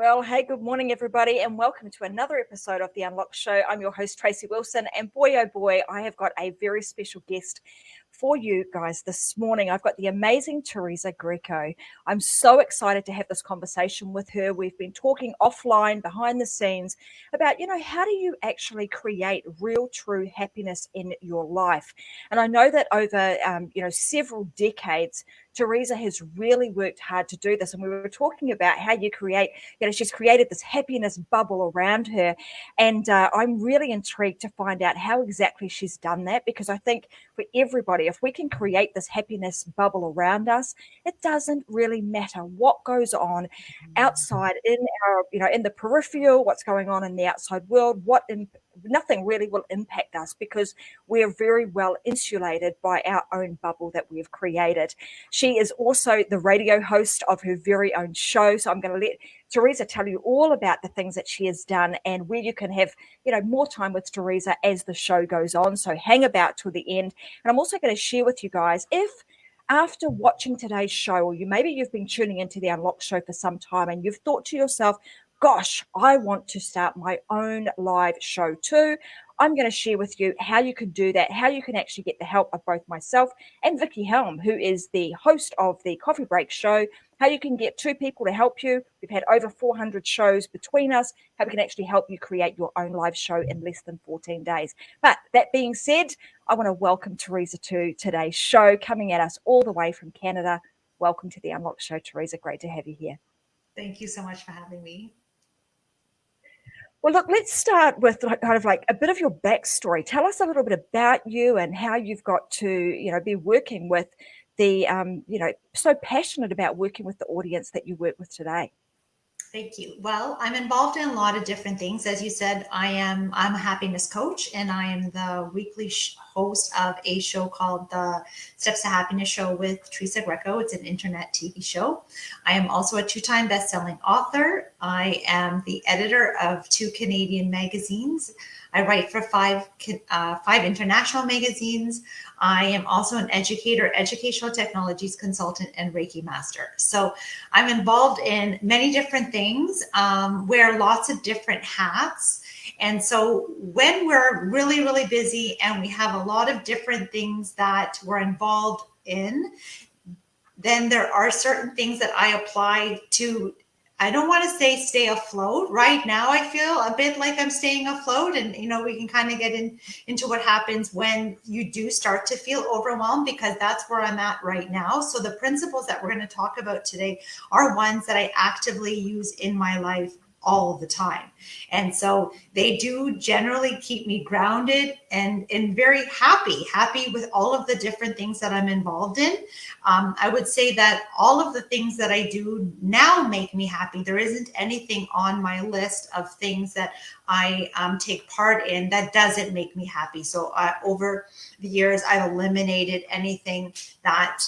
Well, hey, good morning, everybody, and welcome to another episode of The Unlock Show. I'm your host, Tracy Wilson, and boy, oh boy, I have got a very special guest for you guys this morning. I've got the amazing Teresa Greco. I'm so excited to have this conversation with her. We've been talking offline, behind the scenes, about, how do you actually create real, true happiness in your life? And I know that over, several decades, Teresa has really worked hard to do this. And we were talking about how you create, she's created this happiness bubble around her. And I'm really intrigued to find out how exactly she's done that, because I think for everybody, if we can create this happiness bubble around us, it doesn't really matter what goes on outside in our, in the peripheral, what's going on in the outside world, nothing really will impact us because we're very well insulated by our own bubble that we've created. She is also the radio host of her very own show. So I'm going to let Teresa tell you all about the things that she has done and where you can have, more time with Teresa as the show goes on. So hang about till the end. And I'm also going to share with you guys, if after watching today's show, or maybe you've been tuning into the Unlock Show for some time and you've thought to yourself, gosh, I want to start my own live show too. I'm going to share with you how you can do that, how you can actually get the help of both myself and Vicky Helm, who is the host of the Coffee Break Show, how you can get two people to help you. We've had over 400 shows between us, how we can actually help you create your own live show in less than 14 days. But that being said, I want to welcome Teresa to today's show, coming at us all the way from Canada. Welcome to the Unlock Show, Teresa. Great to have you here. Thank you so much for having me. Well, look, let's start with kind of like a bit of your backstory. Tell us a little bit about you and how you've got to, be working with the, so passionate about working with the audience that you work with today. Thank you. Well, I'm involved in a lot of different things. As you said, I'm a happiness coach, and I am the weekly host of a show called the Steps to Happiness Show with Teresa Greco. It's an internet TV show. I am also a two-time best-selling author. I am the editor of 2 Canadian magazines. I write for five international magazines. I am also an educator, educational technologies consultant, and Reiki master. So I'm involved in many different things, wear lots of different hats. And so when we're really, really busy and we have a lot of different things that we're involved in, then there are certain things that I apply to. I don't want to say stay afloat. Right now, I feel a bit like I'm staying afloat, and we can kind of get into what happens when you do start to feel overwhelmed, because that's where I'm at right now. So the principles that we're going to talk about today are ones that I actively use in my life all the time. And so they do generally keep me grounded and very happy with all of the different things that I'm involved in. I would say that all of the things that I do now make me happy. There isn't anything on my list of things that I take part in that doesn't make me happy. So over the years, I've eliminated anything that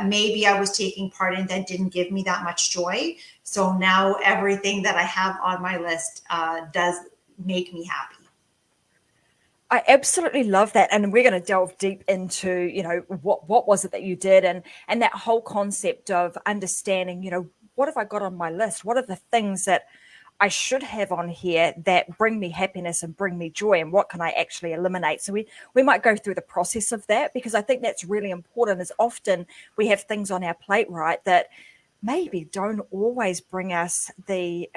maybe I was taking part in that didn't give me that much joy. So now everything that I have on my list does make me happy. I absolutely love that. And we're going to delve deep into, what was it that you did, and that whole concept of understanding, what have I got on my list? What are the things that I should have on here that bring me happiness and bring me joy, and what can I actually eliminate? So we might go through the process of that, because I think that's really important. Is often we have things on our plate, right, that maybe don't always bring us the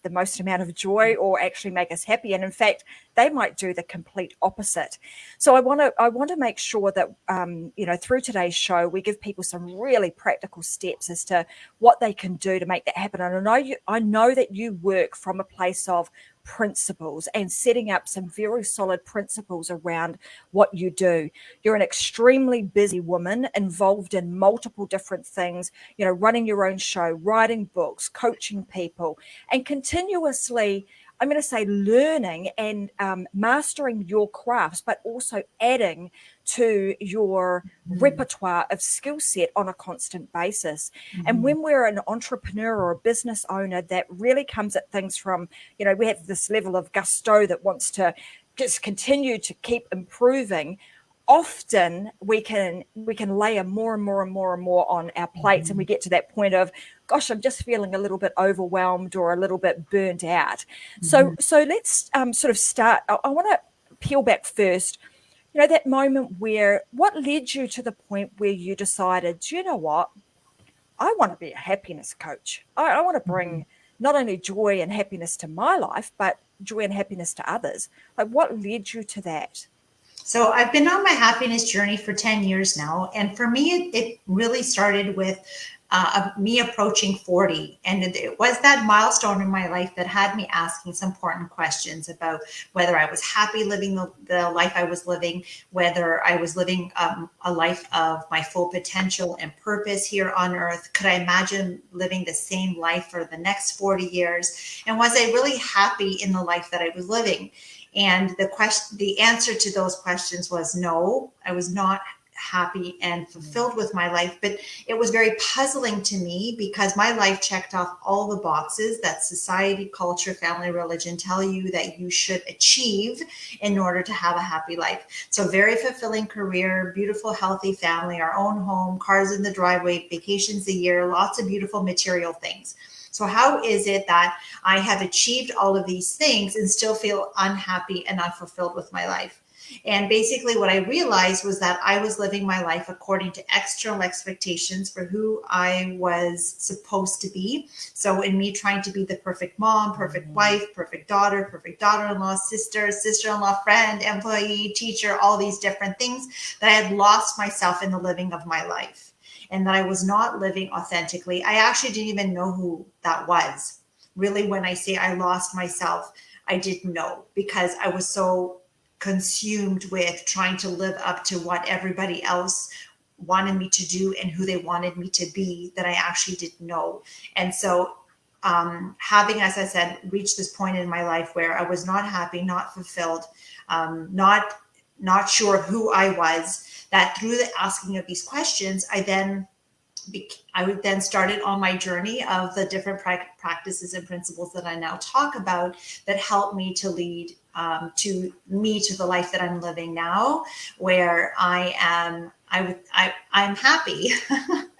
most amount of joy or actually make us happy, and in fact they might do the complete opposite. So I want to make sure that through today's show we give people some really practical steps as to what they can do to make that happen. And I know that you work from a place of principles and setting up some very solid principles around what you do. You're an extremely busy woman involved in multiple different things, running your own show, writing books, coaching people, and continuously, I'm going to say, learning and mastering your crafts, but also adding to your repertoire of skill set on a constant basis. And when we're an entrepreneur or a business owner that really comes at things from, we have this level of gusto that wants to just continue to keep improving, often we can layer more and more and more and more on our plates, and we get to that point of, gosh, I'm just feeling a little bit overwhelmed or a little bit burnt out. So let's sort of start. I want to peel back first. That moment where, what led you to the point where you decided, do you know what, I want to be a happiness coach. I want to bring not only joy and happiness to my life, but joy and happiness to others. Like, what led you to that? So I've been on my happiness journey for 10 years now. And for me, it really started with me approaching 40. And it was that milestone in my life that had me asking some important questions about whether I was happy living the life I was living, whether I was living a life of my full potential and purpose here on earth. Could I imagine living the same life for the next 40 years? And was I really happy in the life that I was living? And the answer to those questions was no, I was not happy and fulfilled with my life. But it was very puzzling to me because my life checked off all the boxes that society, culture, family, religion tell you that you should achieve in order to have a happy life. So very fulfilling career, beautiful, healthy family, our own home, cars in the driveway, vacations a year, lots of beautiful material things. So how is it that I have achieved all of these things and still feel unhappy and unfulfilled with my life? And basically what I realized was that I was living my life according to external expectations for who I was supposed to be. So in me trying to be the perfect mom, perfect wife, perfect daughter-in-law, sister-in-law, friend, employee, teacher, all these different things, that I had lost myself in the living of my life. And that I was not living authentically. I actually didn't even know who that was. Really, when I say I lost myself, I didn't know, because I was so consumed with trying to live up to what everybody else wanted me to do and who they wanted me to be, that I actually didn't know. And so having, as I said, reached this point in my life where I was not happy, not fulfilled, not sure of who I was, that through the asking of these questions, I would then started on my journey of the different practices and principles that I now talk about that help me to lead to the life that I'm living now, where I'm happy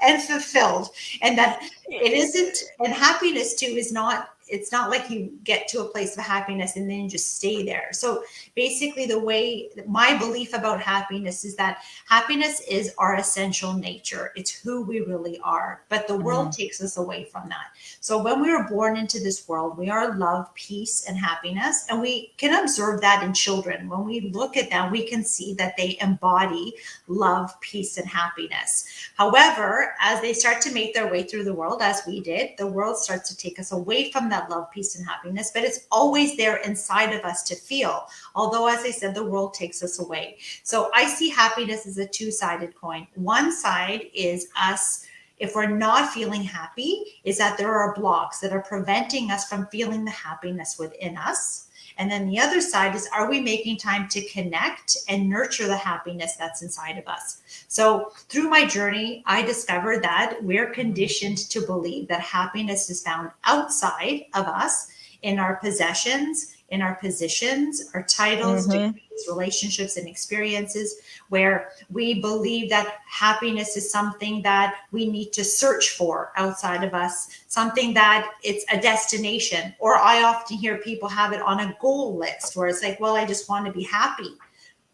and fulfilled, and that it isn't, and happiness too is not, it's not like you get to a place of happiness and then you just stay there. So basically the way, my belief about happiness is that happiness is our essential nature. It's who we really are, but the world takes us away from that. So when we were born into this world, we are love, peace, and happiness. And we can observe that in children. When we look at them, we can see that they embody love, peace, and happiness. However, as they start to make their way through the world, as we did, the world starts to take us away from that love, peace, and happiness, but it's always there inside of us to feel. Although, as I said, the world takes us away. So I see happiness as a two-sided coin. One side is us, if we're not feeling happy, is that there are blocks that are preventing us from feeling the happiness within us. And then the other side is, are we making time to connect and nurture the happiness that's inside of us? So through my journey, I discovered that we're conditioned to believe that happiness is found outside of us, in our possessions, in our positions, our titles, degrees, relationships, and experiences, where we believe that happiness is something that we need to search for outside of us, something that it's a destination. Or I often hear people have it on a goal list where it's like, well, I just want to be happy.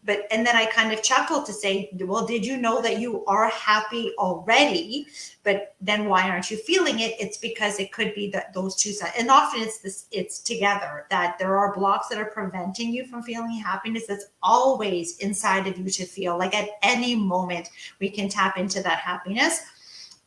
But, and then I kind of chuckle to say, well, did you know that you are happy already? But then why aren't you feeling it? It's because it could be that those two sides. And often it's together, that there are blocks that are preventing you from feeling happiness that's always inside of you to feel. Like at any moment, we can tap into that happiness.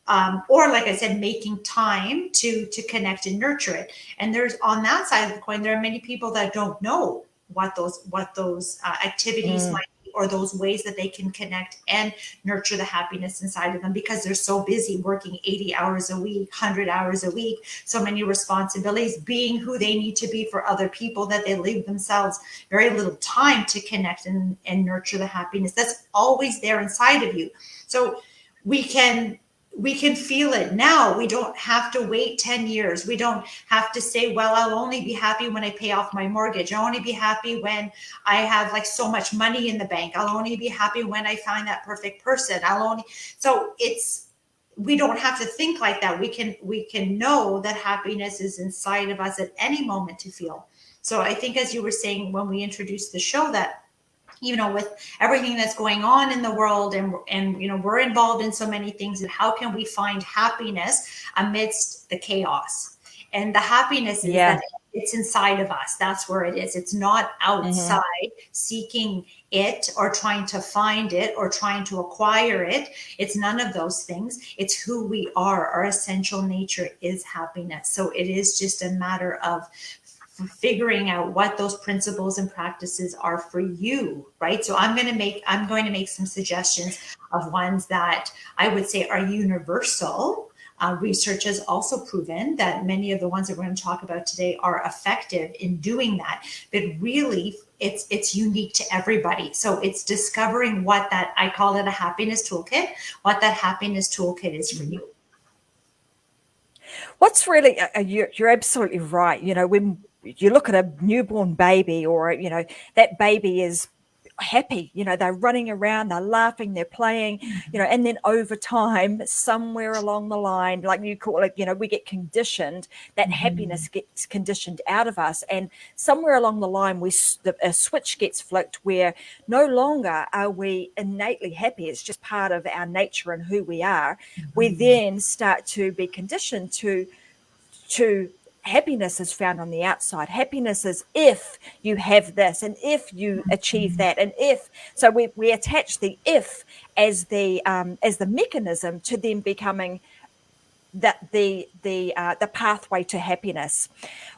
Or like I said, making time to connect and nurture it. And there's, on that side of the coin, there are many people that don't know what those activities might be, or those ways that they can connect and nurture the happiness inside of them, because they're so busy working 80 hours a week, 100 hours a week, so many responsibilities, being who they need to be for other people, that they leave themselves very little time to connect and nurture the happiness that's always there inside of you. So we can we can feel it now. We don't have to wait 10 years. We don't have to say, well, I'll only be happy when I pay off my mortgage. I'll only be happy when I have like so much money in the bank. I'll only be happy when I find that perfect person. So we don't have to think like that. We can know that happiness is inside of us at any moment to feel. So I think, as you were saying when we introduced the show, that with everything that's going on in the world, and we're involved in so many things, and how can we find happiness amidst the chaos? And the happiness is that it's inside of us. That's where it is. It's not outside seeking it or trying to find it or trying to acquire it. It's none of those things. It's who we are. Our essential nature is happiness. So it is just a matter of figuring out what those principles and practices are for you, right? So I'm going to make some suggestions of ones that I would say are universal. Research has also proven that many of the ones that we're going to talk about today are effective in doing that, but really it's unique to everybody. So it's discovering what that, I call it a happiness toolkit, what that happiness toolkit is for you. What's really, you're absolutely right. When you look at a newborn baby, or, that baby is happy, they're running around, they're laughing, they're playing, and then over time, somewhere along the line, like you call it, we get conditioned, that happiness gets conditioned out of us. And somewhere along the line, a switch gets flicked where no longer are we innately happy. It's just part of our nature and who we are. We then start to be conditioned to happiness is found on the outside. Happiness is if you have this, and if you achieve that, and if. So we attach the if as the mechanism to them becoming the pathway to happiness.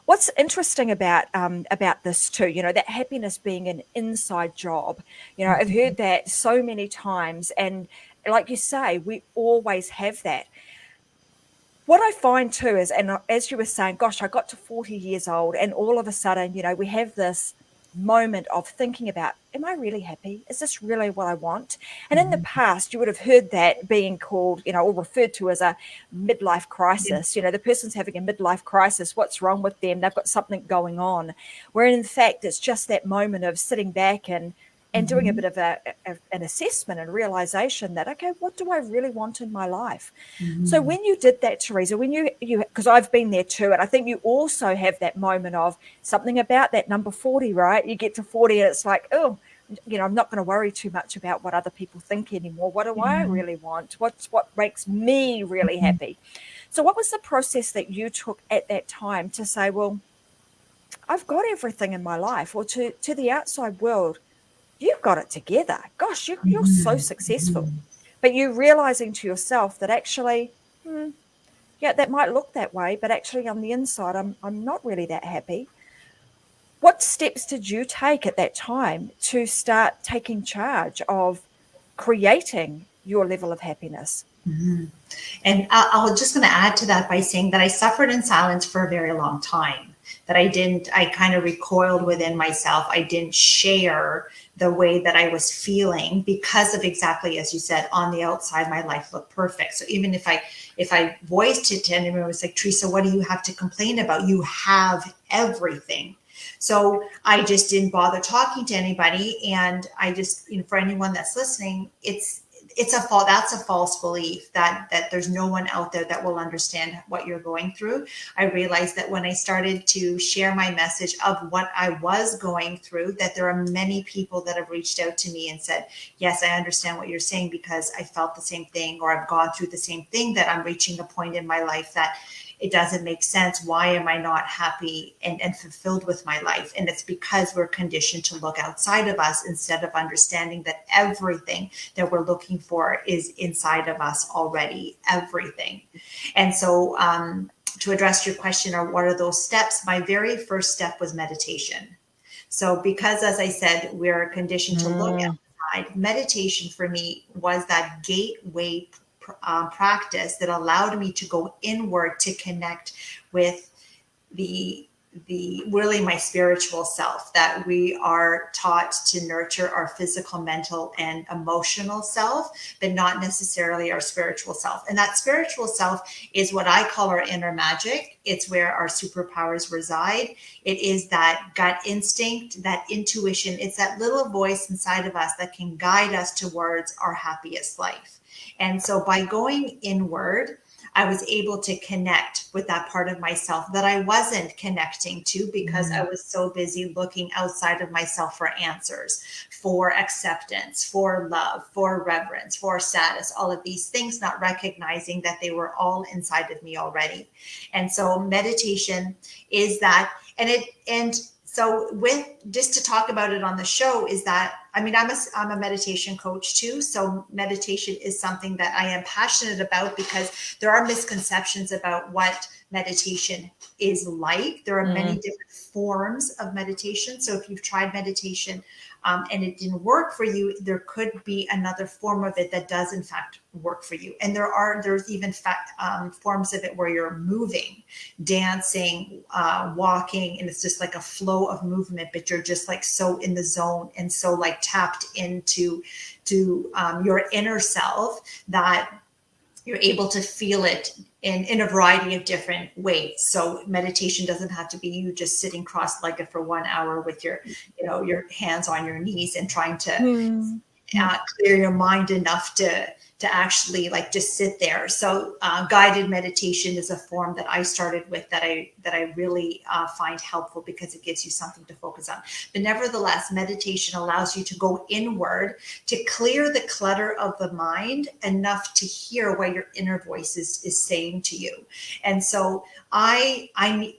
What's interesting about this too, that happiness being an inside job. I've heard that so many times, and like you say, we always have that. What I find too is, and as you were saying, gosh, I got to 40 years old, and all of a sudden, we have this moment of thinking about, am I really happy? Is this really what I want? And in the past, you would have heard that being called, or referred to as a midlife crisis. The person's having a midlife crisis. What's wrong with them? They've got something going on. Where in fact, it's just that moment of sitting back and doing a bit of an assessment and realization that, okay, what do I really want in my life? So when you did that, Teresa, when you because I've been there too, and I think you also have that moment of something about that number 40, right? You get to 40 and it's like, oh, I'm not going to worry too much about what other people think anymore. What do I really want? What makes me really happy? So what was the process that you took at that time to say, well, I've got everything in my life, or to the outside world, you've got it together. Gosh, you're so successful. But you're realizing to yourself that actually, yeah, that might look that way, but actually on the inside, I'm not really that happy. What steps did you take at that time to start taking charge of creating your level of happiness? And I'll just going to add to that by saying that I suffered in silence for a very long time. That I kind of recoiled within myself. I didn't share the way that I was feeling because of, exactly as you said, on the outside, my life looked perfect. So even if I voiced it to anyone, it was like, Teresa, what do you have to complain about? You have everything. So I just didn't bother talking to anybody. And I just, for anyone that's listening, that's a false belief that there's no one out there that will understand what you're going through. I realized that when I started to share my message of what I was going through, that there are many people that have reached out to me and said, yes, I understand what you're saying because I felt the same thing, or I've gone through the same thing, that I'm reaching a point in my life that it doesn't make sense. Why am I not happy and fulfilled with my life? And it's because we're conditioned to look outside of us instead of understanding that everything that we're looking for is inside of us already, everything. And so to address your question, or what are those steps? My very first step was meditation. So because, as I said, we're conditioned to look outside, meditation for me was that gateway practice that allowed me to go inward to connect with the really my spiritual self, that we are taught to nurture our physical, mental, and emotional self, but not necessarily our spiritual self. And that spiritual self is what I call our inner magic. It's where our superpowers reside. It is that gut instinct, that intuition. It's that little voice inside of us that can guide us towards our happiest life. And so by going inward, I was able to connect with that part of myself that I wasn't connecting to because I was so busy looking outside of myself for answers, for acceptance, for love, for reverence, for status, all of these things, not recognizing that they were all inside of me already. And so meditation is that, and so with just to talk about it on the show is that, I mean, I'm a meditation coach too. So meditation is something that I am passionate about because there are misconceptions about what meditation is like. There are many different forms of meditation. So if you've tried meditation and it didn't work for you, there could be another form of it that does in fact work for you. And there's even forms of it where you're moving, dancing, walking, and it's just like a flow of movement, but you're just like so in the zone and so like tapped into your inner self that you're able to feel it in a variety of different ways. So meditation doesn't have to be you just sitting cross-legged for 1 hour with your hands on your knees and trying to clear your mind enough to actually like just sit there. So guided meditation is a form that I started with that I really find helpful because it gives you something to focus on. But nevertheless, meditation allows you to go inward to clear the clutter of the mind enough to hear what your inner voice is saying to you. And so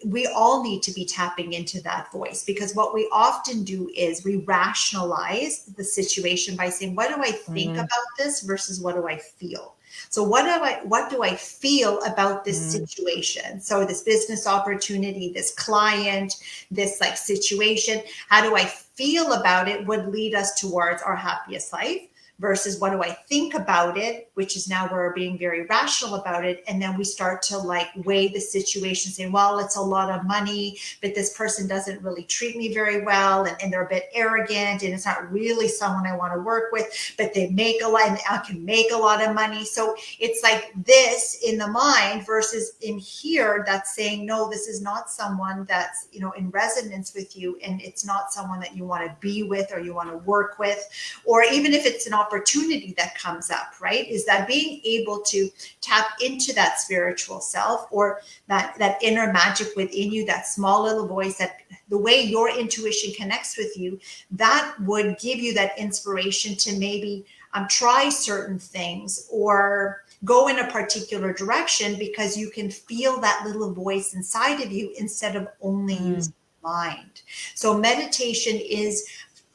we all need to be tapping into that voice, because what we often do is we rationalize the situation by saying, what do I think about this versus what do I feel? So what do I feel about this situation? So this business opportunity, this client, this like situation, how do I feel about it would lead us towards our happiest life, versus what do I think about it, which is now we're being very rational about it. And then we start to like weigh the situation, saying, well, it's a lot of money, but this person doesn't really treat me very well. And they're a bit arrogant, and it's not really someone I want to work with, but they make a lot and I can make a lot of money. So it's like this in the mind versus in here that's saying, no, this is not someone that's, in resonance with you. And it's not someone that you want to be with or you want to work with, or even if it's an opportunity that comes up, right? Is that being able to tap into that spiritual self, or that inner magic within you, that small little voice, that the way your intuition connects with you, that would give you that inspiration to maybe try certain things or go in a particular direction, because you can feel that little voice inside of you instead of only using the mind. So meditation is,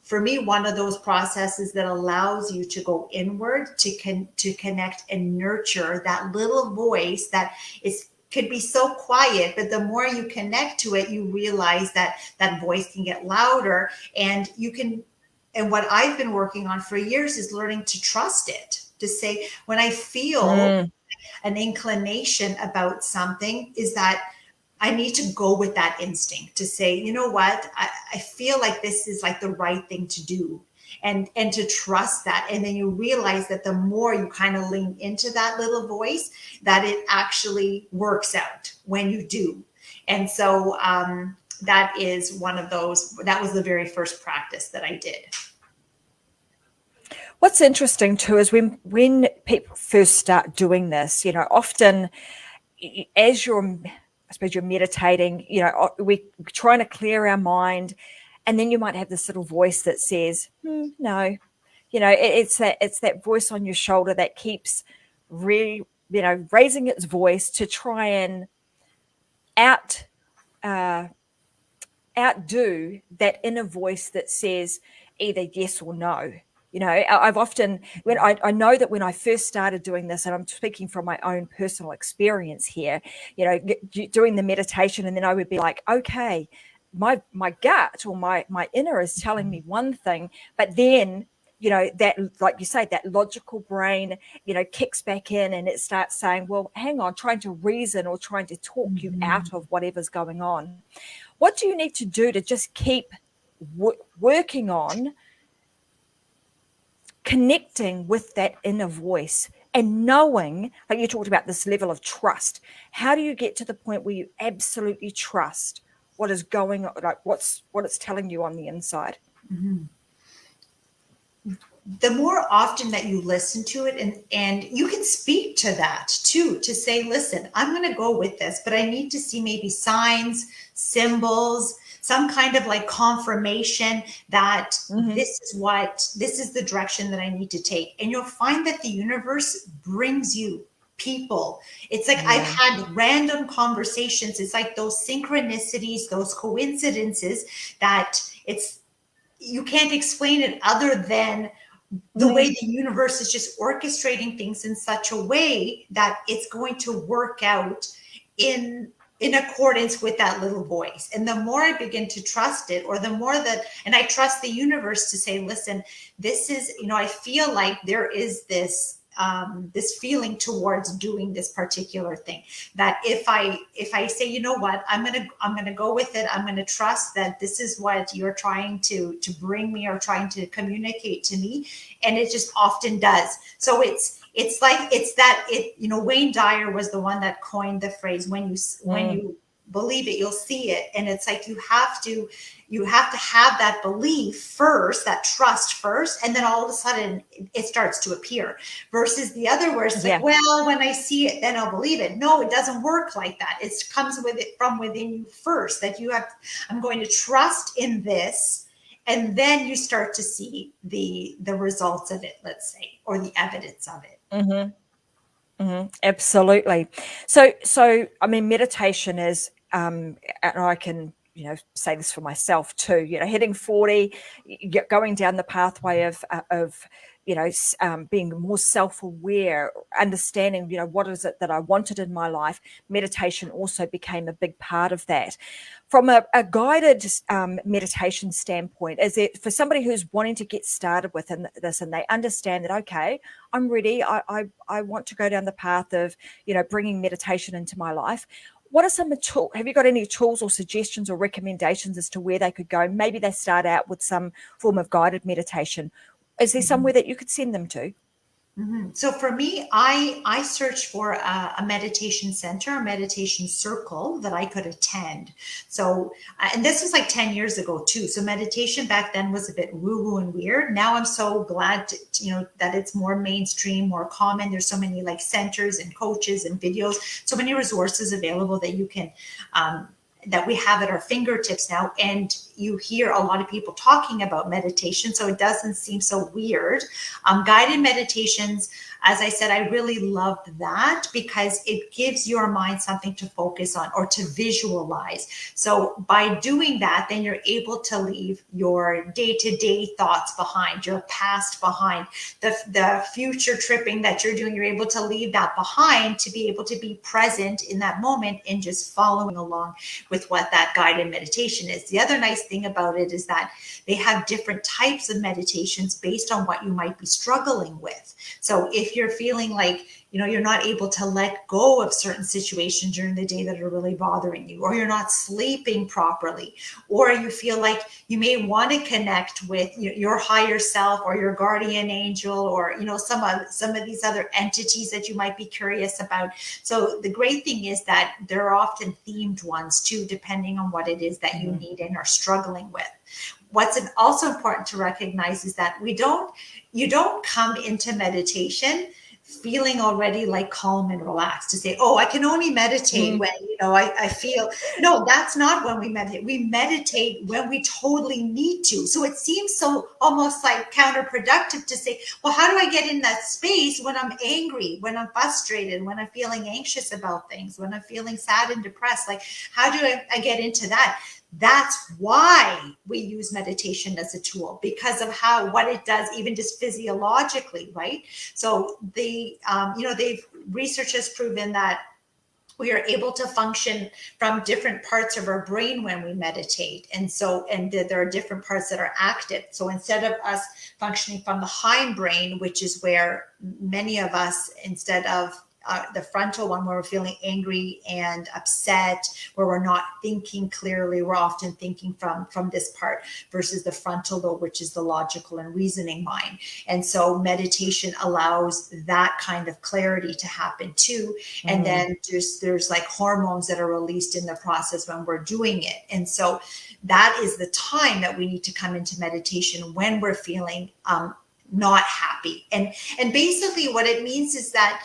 for me, one of those processes that allows you to go inward, to connect and nurture that little voice that could be so quiet, but the more you connect to it, you realize that that voice can get louder, and and what I've been working on for years is learning to trust it, to say, when I feel an inclination about something, is that I need to go with that instinct to say, you know what, I feel like this is like the right thing to do, and to trust that. And then you realize that the more you kind of lean into that little voice, that it actually works out when you do. And so that is one of those, that was the very first practice that I did. What's interesting too is when people first start doing this, often as I suppose you're meditating, we're trying to clear our mind, and then you might have this little voice that says, no, it's that voice on your shoulder that keeps raising its voice to try and outdo that inner voice that says either yes or no. I've often, when I know that when I first started doing this, and I'm speaking from my own personal experience here, doing the meditation, and then I would be like, okay, my gut or my inner is telling me one thing, but then that, like you say, that logical brain, kicks back in and it starts saying, well, hang on, trying to reason or trying to talk you out of whatever's going on. What do you need to do to just keep working on connecting with that inner voice and knowing, like you talked about, this level of trust? How do you get to the point where you absolutely trust what is going on, like what it's telling you on the inside? Mm-hmm. The more often that you listen to it, and you can speak to that too, to say, listen, I'm going to go with this, but I need to see maybe signs, symbols, some kind of like confirmation that this is the direction that I need to take. And you'll find that the universe brings you people. It's like I've had random conversations. It's like those synchronicities, those coincidences that you can't explain it other than the way the universe is just orchestrating things in such a way that it's going to work out in accordance with that little voice. And the more I begin to trust it, or the more that, and I trust the universe to say, listen, this is, I feel like there is this this feeling towards doing this particular thing, that if I say, you know what, I'm gonna go with it, I'm gonna trust that this is what you're trying to bring me or trying to communicate to me, and it just often does. So it's Wayne Dyer was the one that coined the phrase, when you believe it, you'll see it. And it's like you have to have that belief first, that trust first, and then all of a sudden it starts to appear. Versus the other, where it's like, well, when I see it, then I'll believe it. No, it doesn't work like that. It comes with it from within you first, that I'm going to trust in this, and then you start to see the results of it, let's say, or the evidence of it. Absolutely. So I mean, meditation is, and I can, say this for myself too, hitting 40, going down the pathway of being more self-aware, understanding, what is it that I wanted in my life. Meditation also became a big part of that. From a guided meditation standpoint, is it for somebody who's wanting to get started with this, and they understand that, okay, I'm ready, I want to go down the path of, bringing meditation into my life. What are some tools? Have you got any tools or suggestions or recommendations as to where they could go? Maybe they start out with some form of guided meditation. Is there somewhere that you could send them to? So for me, I searched for a meditation center, a meditation circle that I could attend. So, and this was like 10 years ago too. So meditation back then was a bit woo-woo and weird. Now I'm so glad that it's more mainstream, more common. There's so many like centers and coaches and videos, so many resources available that you can, that we have at our fingertips now. And you hear a lot of people talking about meditation, so it doesn't seem so weird. Guided meditations, as I said, I really loved that because it gives your mind something to focus on or to visualize. So by doing that, then you're able to leave your day-to-day thoughts behind, your past behind, the future tripping that you're doing. You're able to leave that behind to be able to be present in that moment and just following along with what that guided meditation is. The other nice thing about it is that they have different types of meditations based on what you might be struggling with. So if you're feeling like, you're not able to let go of certain situations during the day that are really bothering you, or you're not sleeping properly, or you feel like you may want to connect with your higher self or your guardian angel, or, some of these other entities that you might be curious about. So the great thing is that there are often themed ones too, depending on what it is that you need and are struggling with. What's also important to recognize is that you don't come into meditation feeling already like calm and relaxed to say, oh, I can only meditate when, I feel, no, that's not when we meditate. We meditate when we totally need to. So it seems so almost like counterproductive to say, well, how do I get in that space when I'm angry, when I'm frustrated, when I'm feeling anxious about things, when I'm feeling sad and depressed? Like, how do I get into that? That's why we use meditation as a tool, because of what it does, even just physiologically, right? So research has proven that we are able to function from different parts of our brain when we meditate. And there are different parts that are active. So instead of us functioning from the hindbrain, which is where many of us, instead of the frontal one, where we're feeling angry and upset, where we're not thinking clearly, we're often thinking from this part, versus the frontal lobe, which is the logical and reasoning mind. And so meditation allows that kind of clarity to happen too. And then there's like hormones that are released in the process when we're doing it. And so that is the time that we need to come into meditation, when we're feeling not happy. And basically what it means is that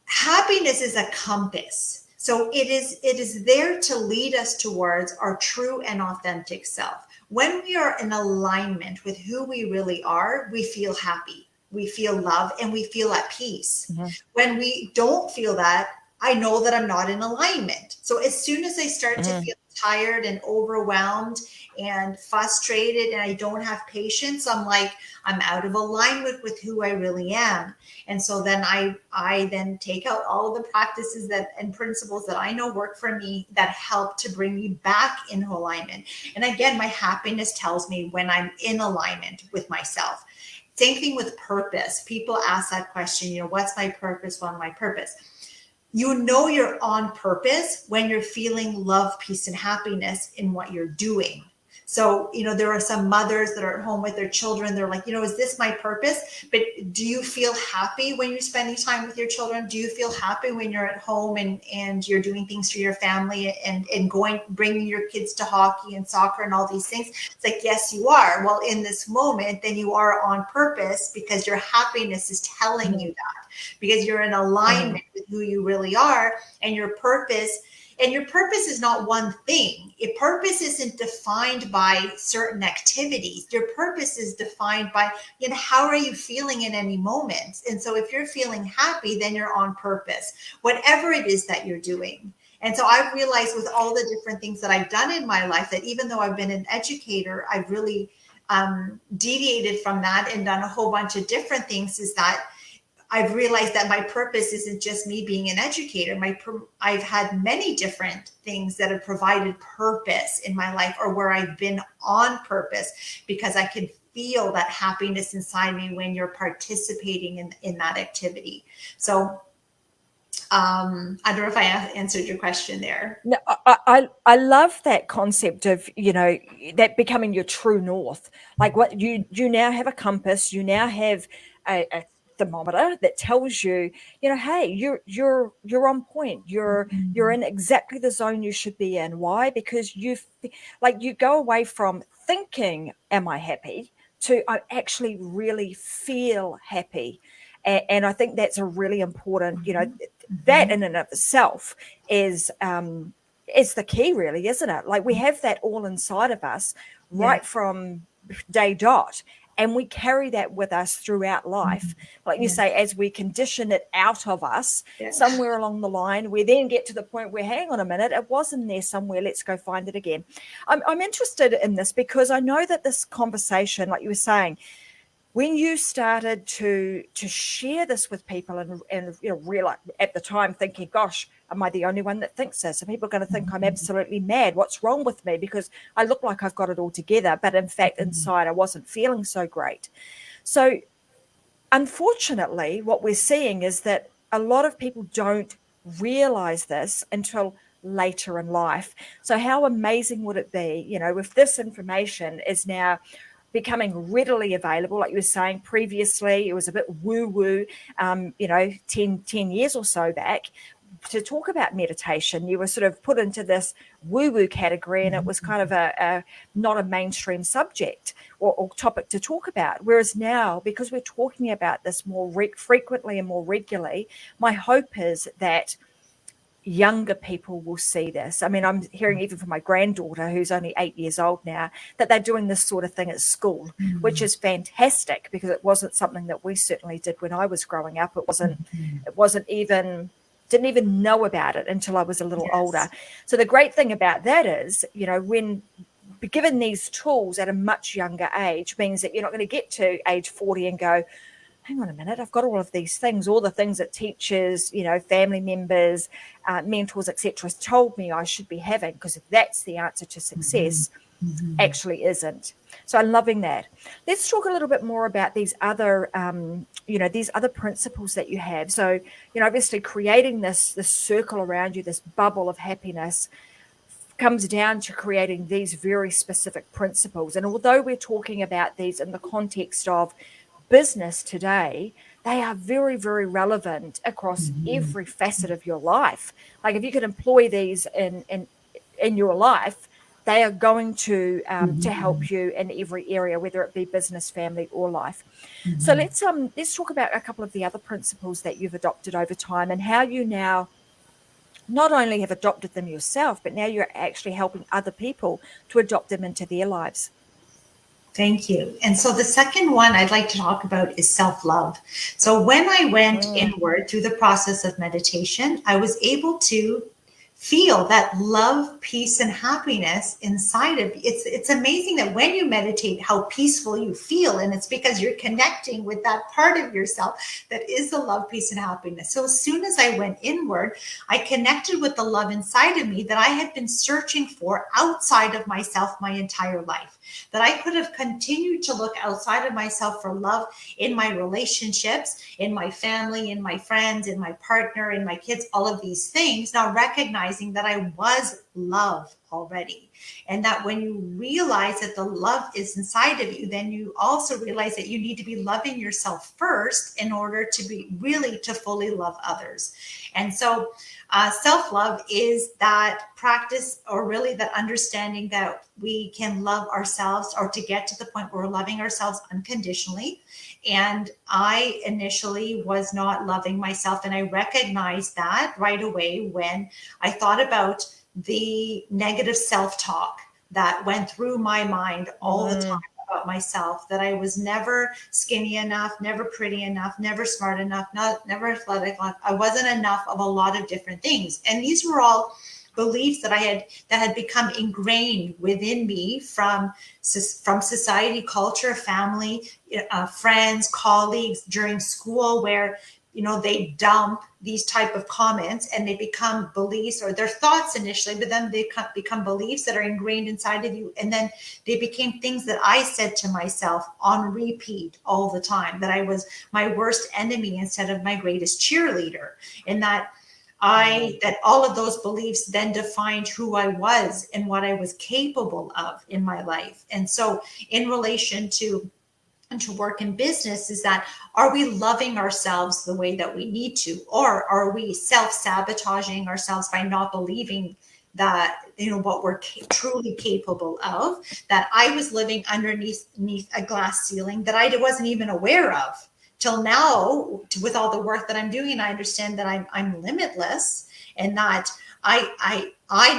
happiness is a compass. So it is there to lead us towards our true and authentic self. When we are in alignment with who we really are, we feel happy, we feel love, and we feel at peace. When we don't feel that, I know that I'm not in alignment. So as soon as I start to feel tired and overwhelmed and frustrated, and I don't have patience, I'm like, I'm out of alignment with who I really am. And so then I then take out all of the practices and principles that I know work for me, that help to bring me back in alignment. And again, my happiness tells me when I'm in alignment with myself. Same thing with purpose. People ask that question, what's my purpose? What's my purpose? You know you're on purpose when you're feeling love, peace, and happiness in what you're doing. So, there are some mothers that are at home with their children. They're like, is this my purpose? But do you feel happy when you're spending time with your children? Do you feel happy when you're at home and you're doing things for your family and bringing your kids to hockey and soccer and all these things? It's like, yes, you are. Well, in this moment, then you are on purpose, because your happiness is telling you that, because you're in alignment with who you really are and your purpose. And your purpose is not one thing. Your purpose isn't defined by certain activities. Your purpose is defined by, how are you feeling in any moment? And so if you're feeling happy, then you're on purpose, whatever it is that you're doing. And so I've realized with all the different things that I've done in my life, that even though I've been an educator, I've really deviated from that and done a whole bunch of different things, is that I've realized that my purpose isn't just me being an educator. I've had many different things that have provided purpose in my life, or where I've been on purpose, because I can feel that happiness inside me when you're participating in that activity. So I don't know if I answered your question there. No, I love that concept of, that becoming your true north. Like, what you now have a compass, you now have a thermometer that tells you, hey, you're on point. You're in exactly the zone you should be in. Why? Because you go away from thinking, am I happy, to I actually really feel happy. And I think that's a really important, that in and of itself is the key, really, isn't it? Like, we have that all inside of us right from day dot. And we carry that with us throughout life. Like you say, as we condition it out of us, somewhere along the line, we then get to the point where, hang on a minute, it wasn't there somewhere. Let's go find it again. I'm interested in this because I know that this conversation, like you were saying, when you started to share this with people and realize at the time thinking, gosh, am I the only one that thinks this? Are people going to think I'm absolutely mad? What's wrong with me? Because I look like I've got it all together, but in fact, inside I wasn't feeling so great. So unfortunately, what we're seeing is that a lot of people don't realize this until later in life. So how amazing would it be, if this information is now becoming readily available? Like you were saying previously, it was a bit woo-woo, 10 years or so back. To talk about meditation, you were sort of put into this woo-woo category, and it was kind of a not a mainstream subject or topic to talk about. Whereas now, because we're talking about this more frequently and more regularly, my hope is that younger people will see this. I mean, I'm hearing even from my granddaughter, who's only 8 years old now, that they're doing this sort of thing at school, which is fantastic, because it wasn't something that we certainly did when I was growing up. It wasn't even, didn't even know about it until I was a little older. So the great thing about that is, when given these tools at a much younger age, means that you're not going to get to age 40 and go, hang on a minute, I've got all of these things, all the things that teachers, family members, mentors, etc., told me I should be having, because if that's the answer to success, actually isn't. So I'm loving that. Let's talk a little bit more about these other, these other principles that you have. So, obviously creating this circle around you, this bubble of happiness, comes down to creating these very specific principles. And although we're talking about these in the context of business today, they are very, very relevant across every facet of your life. Like if you can employ these in your life, they are going to help you in every area, whether it be business, family, or life. So let's talk about a couple of the other principles that you've adopted over time, and how you now not only have adopted them yourself, but now you're actually helping other people to adopt them into their lives. Thank you. And so the second one I'd like to talk about is self love. So when I went inward through the process of meditation, I was able to feel that love, peace, and happiness inside of you. It's amazing that when you meditate, how peaceful you feel. And it's because you're connecting with that part of yourself that is the love, peace, and happiness. So as soon as I went inward, I connected with the love inside of me that I had been searching for outside of myself my entire life. That I could have continued to look outside of myself for love in my relationships, in my family, in my friends, in my partner, in my kids, all of these things. Now recognizing that I was love already. And that when you realize that the love is inside of you, then you also realize that you need to be loving yourself first in order to be really to fully love others. And so self-love is that practice, or really that understanding that we can love ourselves, or to get to the point where we're loving ourselves unconditionally. And I initially was not loving myself. And I recognized that right away when I thought about the negative self-talk that went through my mind all the time about myself, that I was never skinny enough, never pretty enough, never smart enough, never athletic enough. I wasn't enough of a lot of different things. And these were all beliefs that had become ingrained within me from society, culture, family, friends, colleagues during school, where they dump these type of comments and they become beliefs, or their thoughts initially, but then they become beliefs that are ingrained inside of you. And then they became things that I said to myself on repeat all the time, that I was my worst enemy instead of my greatest cheerleader. And that all of those beliefs then defined who I was and what I was capable of in my life. And so in relation to work in business, is that, are we loving ourselves the way that we need to, or are we self-sabotaging ourselves by not believing that what we're truly capable of, that I was living underneath a glass ceiling that I wasn't even aware of till now. With all the work that I'm doing, I understand that I'm limitless, and that I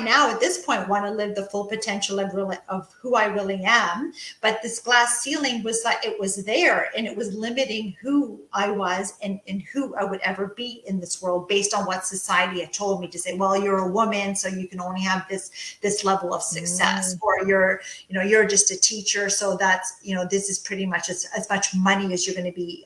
now at this point want to live the full potential of who I really am. But this glass ceiling was like, it was there, and it was limiting who I was and who I would ever be in this world, based on what society had told me to say. Well, you're a woman, so you can only have this level of success, or you're just a teacher, so that's this is pretty much as much money as you're going to be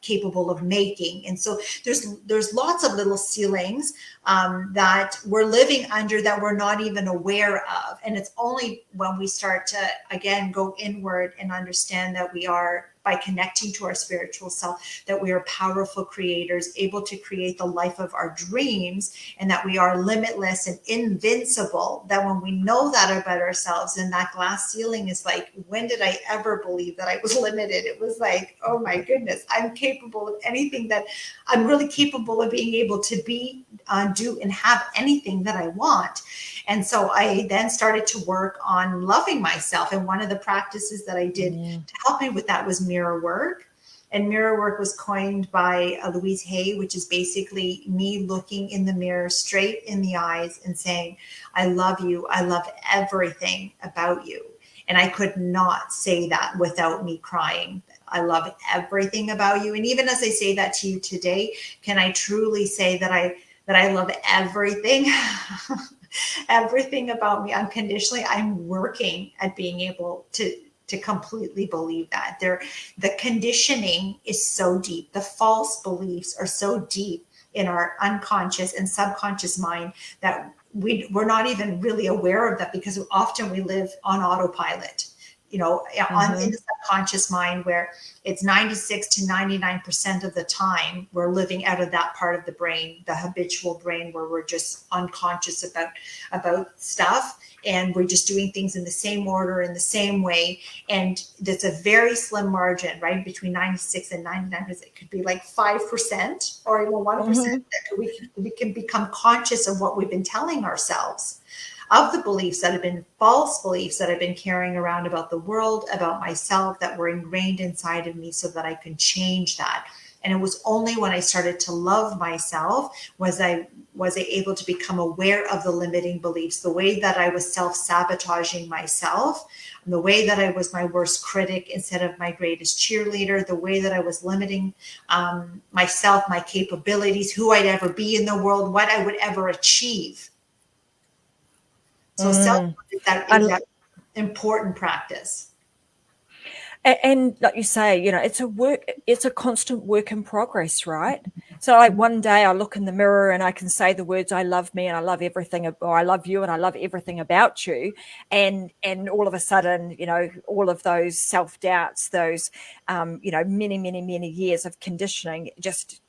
capable of making. And so there's lots of little ceilings that we're living under that we're not even aware of. And it's only when we start to, again, go inward and understand that we are, by connecting to our spiritual self, that we are powerful creators, able to create the life of our dreams, and that we are limitless and invincible. That when we know that about ourselves, and that glass ceiling is like, when did I ever believe that I was limited? It was like, oh my goodness, I'm capable of anything, that I'm really capable of being able to be, do, and have anything that I want. And so I then started to work on loving myself. And one of the practices that I did to help me with that was mirror work. And mirror work was coined by Louise Hay, which is basically me looking in the mirror straight in the eyes and saying, I love you. I love everything about you. And I could not say that without me crying. I love everything about you. And even as I say that to you today, can I truly say that I love everything? Everything about me unconditionally. I'm working at being able to to completely believe that. The conditioning is so deep. The false beliefs are so deep in our unconscious and subconscious mind that we're not even really aware of that, because often we live on autopilot, in the subconscious mind, where it's 96 to 99% of the time we're living out of that part of the brain, the habitual brain, where we're just unconscious about stuff, and we're just doing things in the same order, in the same way. And there's a very slim margin, right, between 96 and 99. It could be like 5% or even 1% that we can become conscious of what we've been telling ourselves, of the beliefs that have been false beliefs that I've been carrying around about the world, about myself, that were ingrained inside of me, so that I could change that. And it was only when I started to love myself was I able to become aware of the limiting beliefs, the way that I was self-sabotaging myself, and the way that I was my worst critic instead of my greatest cheerleader, the way that I was limiting myself, my capabilities, who I'd ever be in the world, what I would ever achieve. So self-love is that important practice. And like you say, it's a constant work in progress, right? So like one day I look in the mirror and I can say the words, I love me and I love everything, or I love you and I love everything about you. And all of a sudden, all of those self-doubts, those, many, many, many years of conditioning just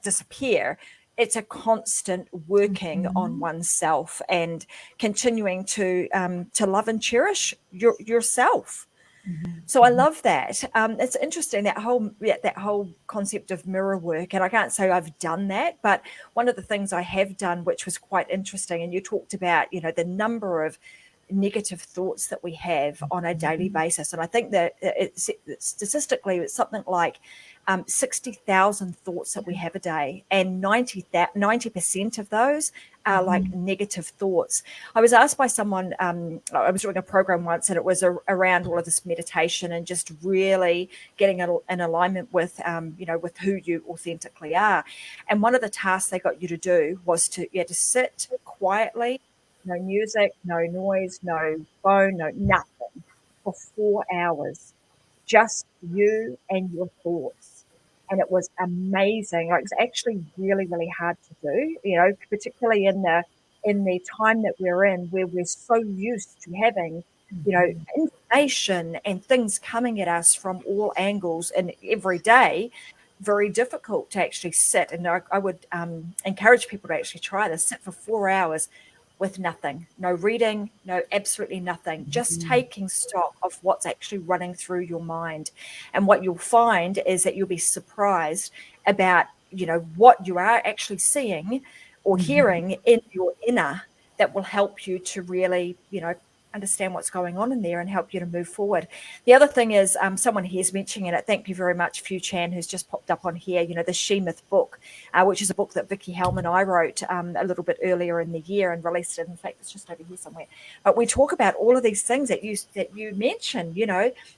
disappear. It's a constant working on oneself and continuing to love and cherish yourself. So I love that. It's interesting, that whole concept of mirror work. And I can't say I've done that, but one of the things I have done, which was quite interesting, and you talked about, the number of negative thoughts that we have on a daily basis. And I think that statistically, it's something like 60,000 thoughts that we have a day, and 90% of those are like negative thoughts. I was asked by someone, I was doing a program once, and it was around all of this meditation and just really getting in alignment with, with who you authentically are. And one of the tasks they got you to do was to sit quietly, no music, no noise, no phone, no nothing, for 4 hours, just you and your thoughts. And it was amazing. Like, it's actually really, really hard to do, particularly in the time that we're in, where we're so used to having, information and things coming at us from all angles and every day. Very difficult to actually sit. And I would encourage people to actually try this. Sit for 4 hours with nothing, no reading, no, absolutely nothing, just taking stock of what's actually running through your mind. And what you'll find is that you'll be surprised about, what you are actually seeing or hearing in your inner, that will help you to really, understand what's going on in there and help you to move forward. The other thing is, someone here's mentioning it. Thank you very much, Fu Chan, who's just popped up on here. The She Myth book, which is a book that Vicky Helm and I wrote a little bit earlier in the year and released it. In fact, it's just over here somewhere. But we talk about all of these things that you mentioned.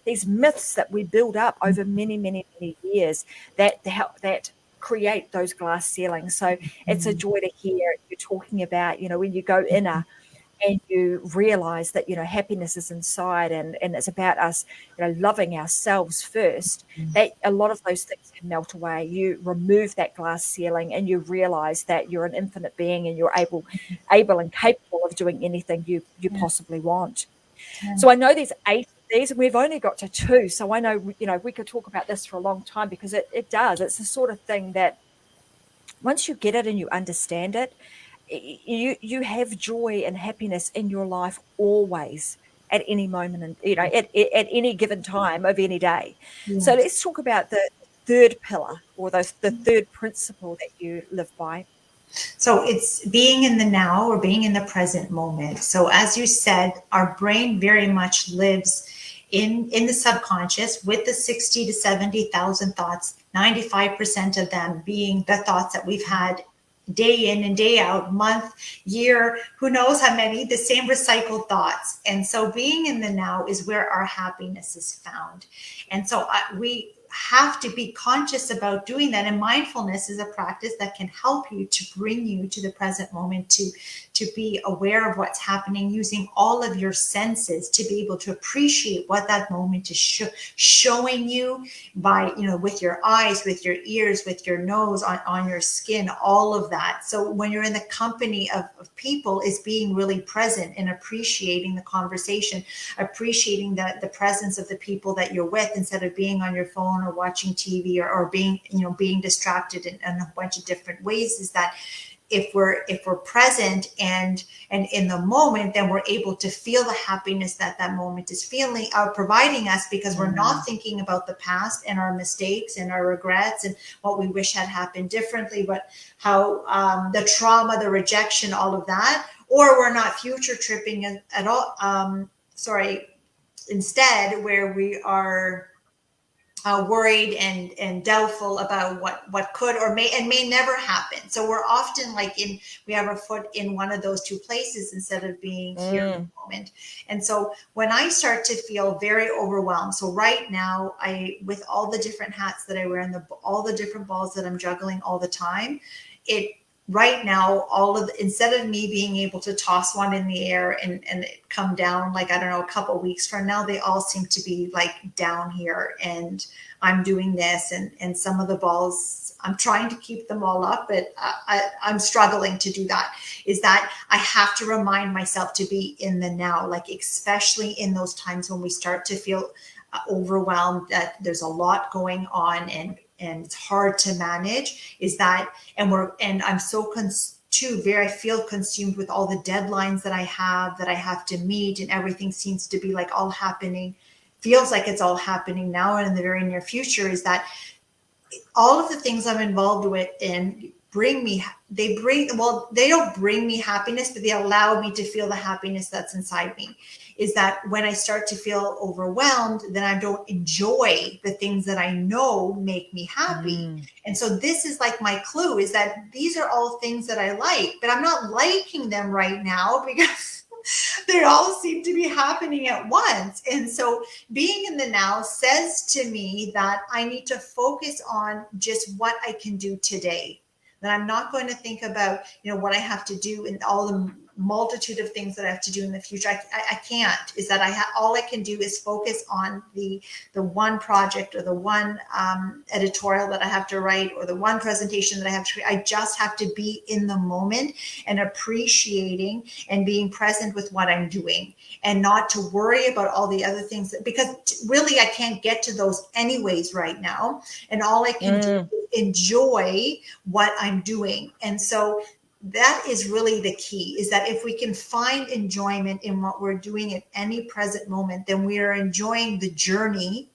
These myths that we build up over many, many, many years that create those glass ceilings. So it's a joy to hear you talking about, when you go inner and you realize that, happiness is inside, and it's about us, loving ourselves first, that a lot of those things can melt away. You remove that glass ceiling and you realize that you're an infinite being, and you're able and capable of doing anything you possibly want. Yeah. So I know there's 8 of these, and we've only got to 2. So I know, we could talk about this for a long time, because it's the sort of thing that once you get it and you understand it, you have joy and happiness in your life always, at any moment, and at any given time of any day. Yes. So let's talk about the third pillar, or the third principle that you live by. So it's being in the now, or being in the present moment. So as you said, our brain very much lives in the subconscious, with the 60 to 70,000 thoughts, 95% of them being the thoughts that we've had day in and day out, month, year, who knows how many, the same recycled thoughts. And so being in the now is where our happiness is found. And so have to be conscious about doing that. And mindfulness is a practice that can help you to bring you to the present moment, to be aware of what's happening, using all of your senses to be able to appreciate what that moment is showing you by, with your eyes, with your ears, with your nose, on your skin, all of that. So when you're in the company of people, is being really present and appreciating the conversation, appreciating the presence of the people that you're with, instead of being on your phone or watching TV, or being distracted in a bunch of different ways. Is that if we're present and in the moment, then we're able to feel the happiness that moment is feeling, providing us, because we're not thinking about the past and our mistakes and our regrets and what we wish had happened differently, but how the trauma, the rejection, all of that, or we're not future tripping at all. Instead, where we are worried and doubtful about what could or may never happen. So we're often we have our foot in one of those two places instead of being here in the moment. And so when I start to feel very overwhelmed, so right now, with all the different hats that I wear and all the different balls that I'm juggling all the time, right now, instead of me being able to toss one in the air and it come down, I don't know, a couple of weeks from now, they all seem to be down here, and I'm doing this, and some of the balls, I'm trying to keep them all up, but I'm struggling to do that. Is that I have to remind myself to be in the now, especially in those times when we start to feel overwhelmed, that there's a lot going on and it's hard to manage. I'm so I feel consumed with all the deadlines that I have to meet, and everything seems to be all happening, feels like it's all happening now and in the very near future. Is that all of the things I'm involved with and they don't bring me happiness, but they allow me to feel the happiness that's inside me. Is that when I start to feel overwhelmed, then I don't enjoy the things that I know make me happy. And so this is my clue, is that these are all things that I like, but I'm not liking them right now because they all seem to be happening at once. And so being in the now says to me that I need to focus on just what I can do today. That I'm not going to think about, what I have to do and all the multitude of things that I have to do in the future. I can't. Is that all I can do is focus on the one project or the one editorial that I have to write or the one presentation that I have to create. I just have to be in the moment and appreciating and being present with what I'm doing, and not to worry about all the other things, because really I can't get to those anyways right now. And all I can do is enjoy what I'm doing. And so that is really the key, is that if we can find enjoyment in what we're doing at any present moment, then we are enjoying the journey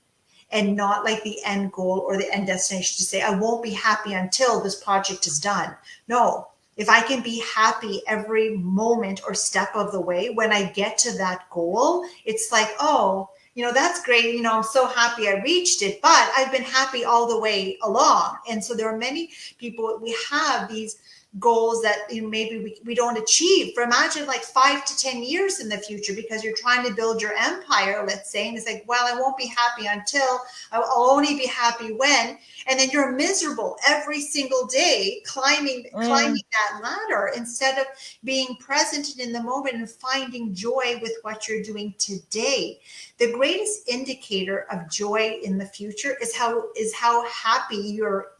and not the end goal or the end destination, to say, I won't be happy until this project is done. No, if I can be happy every moment or step of the way, when I get to that goal, it's oh, that's great. I'm so happy I reached it, but I've been happy all the way along. And so there are many people, we have these goals that maybe we don't achieve for, imagine 5 to 10 years in the future, because you're trying to build your empire, let's say, and it's well, I won't be happy until, I'll only be happy when, and then you're miserable every single day climbing that ladder, instead of being present and in the moment and finding joy with what you're doing today. The greatest indicator of joy in the future is how happy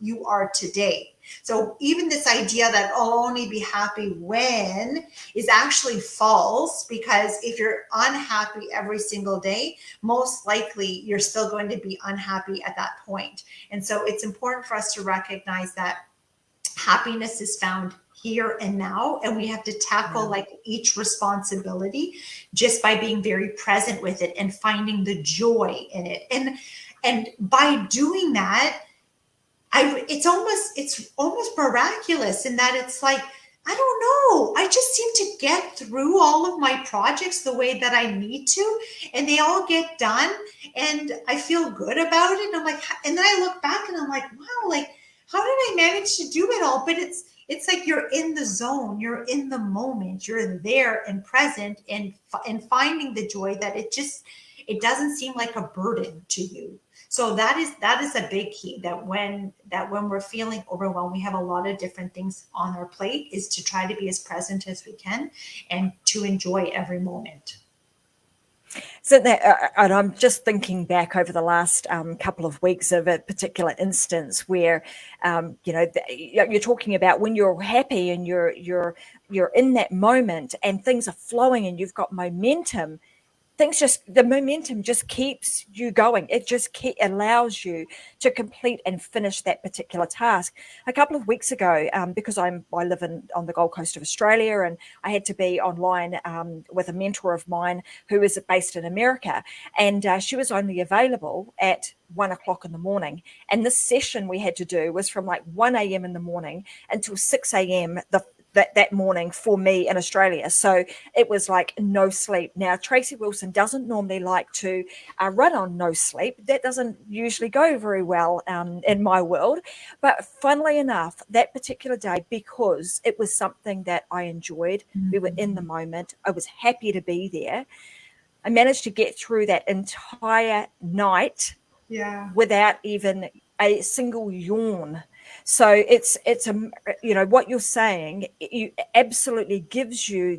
you are today. So even this idea that I'll only be happy when is actually false, because if you're unhappy every single day, most likely you're still going to be unhappy at that point. And so it's important for us to recognize that happiness is found here and now, and we have to tackle each responsibility just by being very present with it and finding the joy in it. And by doing that, it's almost miraculous, in that it's I don't know, I just seem to get through all of my projects the way that I need to, and they all get done, and I feel good about it. And I'm and then I look back and I'm wow, how did I manage to do it all? But it's you're in the zone, you're in the moment, you're there and present, and finding the joy that it doesn't seem like a burden to you. So that is a big key, that when we're feeling overwhelmed, we have a lot of different things on our plate, is to try to be as present as we can and to enjoy every moment. So that, and I'm just thinking back over the last couple of weeks of a particular instance where, you're talking about when you're happy and you're in that moment and things are flowing and you've got momentum. The momentum just keeps you going. It just allows you to complete and finish that particular task. A couple of weeks ago, because I live on the Gold Coast of Australia, and I had to be online with a mentor of mine who is based in America, and she was only available at 1 o'clock in the morning. And this session we had to do was from like 1 a.m. in the morning until 6 a.m. That morning for me in Australia. So it was like no sleep. Now, Tracy Wilson doesn't normally like to run on no sleep. That doesn't usually go very well in my world. But funnily enough, that particular day, because it was something that I enjoyed, we were in the moment, I was happy to be there. I managed to get through that entire night Yeah. without even a single yawn. So it's what you're saying, you absolutely gives you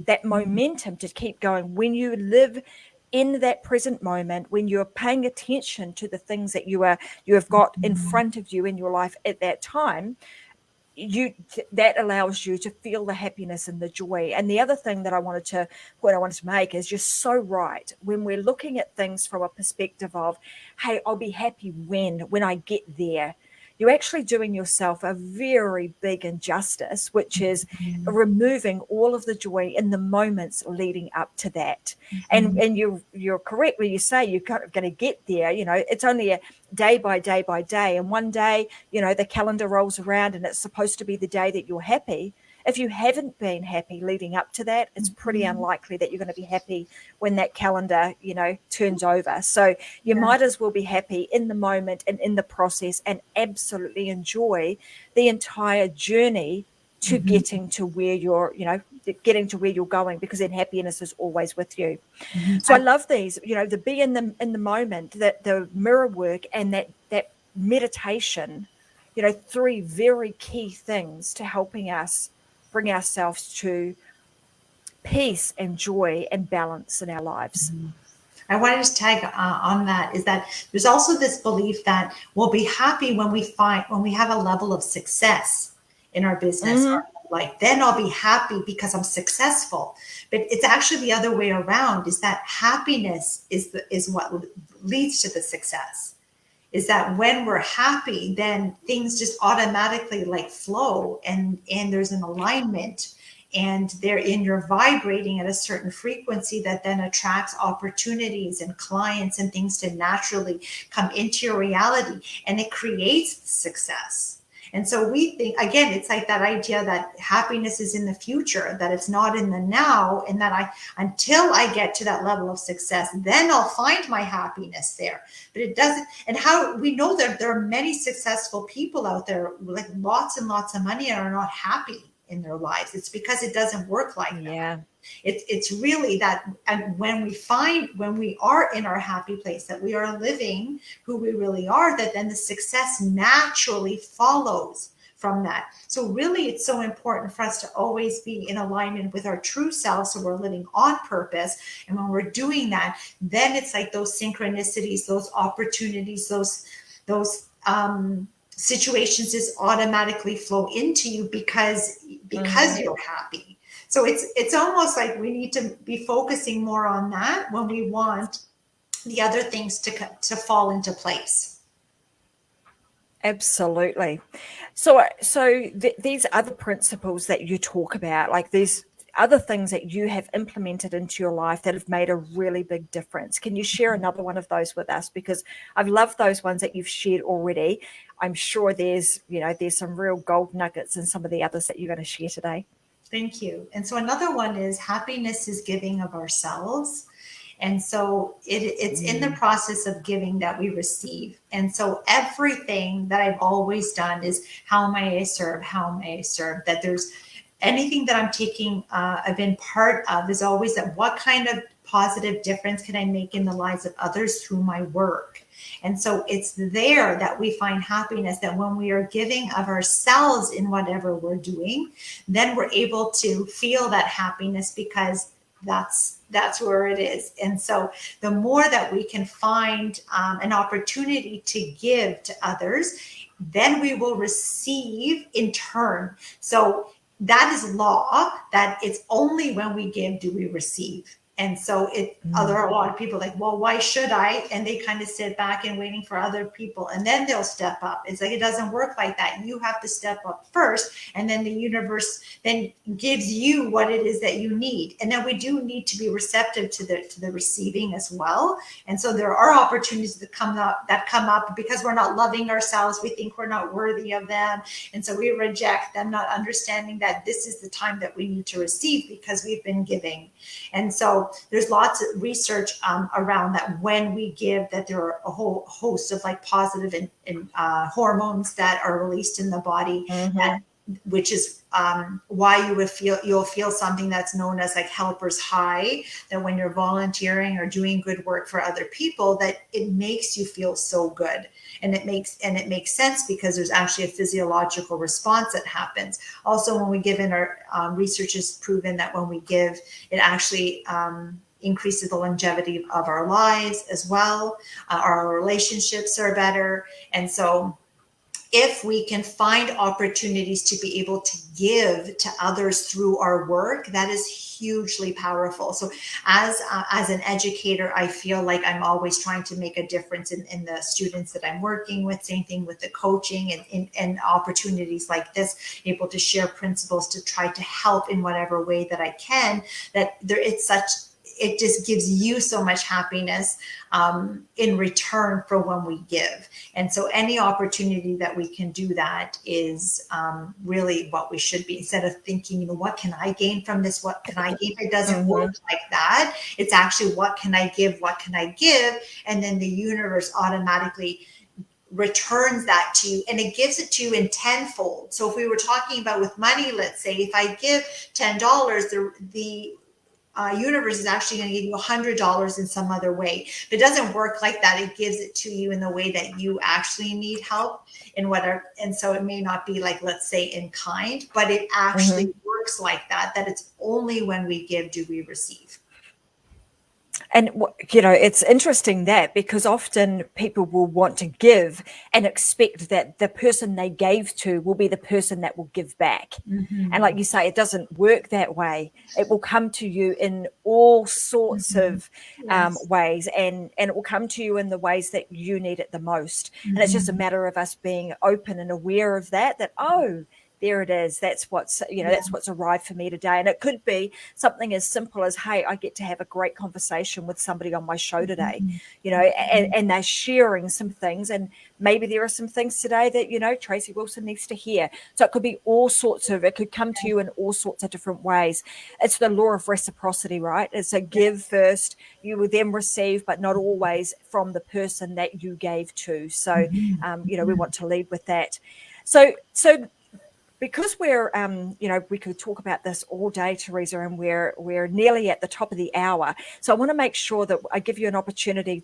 that momentum to keep going when you live in that present moment, when you're paying attention to the things that you have got in front of you in your life at that time. That allows you to feel the happiness and the joy. And the other thing that I wanted to make is, you're so right. When we're looking at things from a perspective of, hey, I'll be happy when I get there, you're actually doing yourself a very big injustice, which is removing all of the joy in the moments leading up to that. And you're correct when you say you're kind of going to get there. It's only a day by day by day. And one day, the calendar rolls around and it's supposed to be the day that you're happy. If you haven't been happy leading up to that, it's pretty unlikely that you're going to be happy when that calendar, turns over. So you might as well be happy in the moment and in the process, and absolutely enjoy the entire journey to getting to where you're going, because then happiness is always with you. So I love these, the be in the moment, that the mirror work and that meditation, three very key things to helping us bring ourselves to peace and joy and balance in our lives. I wanted to tag on that, is that there's also this belief that we'll be happy when we have a level of success in our business, or like, then I'll be happy because I'm successful. But it's actually the other way around, is that happiness is what leads to the success. Is that when we're happy, then things just automatically like flow, and there's an alignment, and you're vibrating at a certain frequency that then attracts opportunities and clients and things to naturally come into your reality, and it creates success. And so we think, again, it's like that idea that happiness is in the future, that it's not in the now, and that until I get to that level of success, then I'll find my happiness there. But it doesn't. And how we know that there are many successful people out there, like lots and lots of money, and are not happy in their lives. It's because it doesn't work like that. Yeah. It's really that, and when we are in our happy place, that we are living who we really are, that then the success naturally follows from that. So really, it's so important for us to always be in alignment with our true self, so we're living on purpose. And when we're doing that, then it's like those synchronicities, those opportunities, those situations just automatically flow into you because you're happy. So it's almost like we need to be focusing more on that when we want the other things to fall into place. Absolutely. So these other principles that you talk about, like these other things that you have implemented into your life that have made a really big difference. Can you share another one of those with us? Because I've loved those ones that you've shared already. I'm sure there's some real gold nuggets in some of the others that you're going to share today. Thank you. And so another one is, happiness is giving of ourselves. And so it's in the process of giving that we receive. And so everything that I've always done is, how may I serve? How may I serve? That there's anything that I'm taking, I've been part of, is always that, what kind of positive difference can I make in the lives of others through my work? And so it's there that we find happiness, that when we are giving of ourselves in whatever we're doing, then we're able to feel that happiness, because that's where it is. And so the more that we can find an opportunity to give to others, then we will receive in turn. So that is law, that it's only when we give do we receive. And so there are a lot of people like, well, why should I? And they kind of sit back and waiting for other people, and then they'll step up. It's like, it doesn't work like that. You have to step up first, and then the universe then gives you what it is that you need. And then we do need to be receptive to the receiving as well. And so there are opportunities that come up because we're not loving ourselves. We think we're not worthy of them. And so we reject them, not understanding that this is the time that we need to receive because we've been giving. And so there's lots of research around that when we give, that there are a whole host of like positive and hormones that are released in the body, which is why you'll feel something that's known as like helper's high, that when you're volunteering or doing good work for other people, that it makes you feel so good. And it makes sense, because there's actually a physiological response that happens. Also, when we give in, our research has proven that when we give, it actually increases the longevity of our lives as well. Our relationships are better. And so if we can find opportunities to be able to give to others through our work, that is hugely powerful. So as an educator, I feel like I'm always trying to make a difference in the students that I'm working with. Same thing with the coaching and opportunities like this, able to share principles to try to help in whatever way that I can. It just gives you so much happiness in return for when we give. And so any opportunity that we can do that is really what we should be, instead of thinking, what can I gain from this? What can I gain? It doesn't work like that. It's actually, what can I give? What can I give? And then the universe automatically returns that to you, and it gives it to you in tenfold. So if we were talking about with money, let's say if I give $10, the universe is actually going to give you $100 in some other way. But it doesn't work like that. It gives it to you in the way that you actually need help in whatever. And so it may not be like, let's say, in kind, but it actually works like that, that it's only when we give do we receive. And, it's interesting that, because often people will want to give and expect that the person they gave to will be the person that will give back. And like you say, it doesn't work that way. It will come to you in all sorts of ways, and it will come to you in the ways that you need it the most. And it's just a matter of us being open and aware of that, oh, there it is. That's what's, that's what's arrived for me today. And it could be something as simple as, hey, I get to have a great conversation with somebody on my show today, and they're sharing some things. And maybe there are some things today that, Tracy Wilson needs to hear. So it could be it could come to you in all sorts of different ways. It's the law of reciprocity, right? It's a give first, you will then receive, but not always from the person that you gave to. So, we want to lead with that. So because we're, we could talk about this all day, Teresa, and we're nearly at the top of the hour. So I want to make sure that I give you an opportunity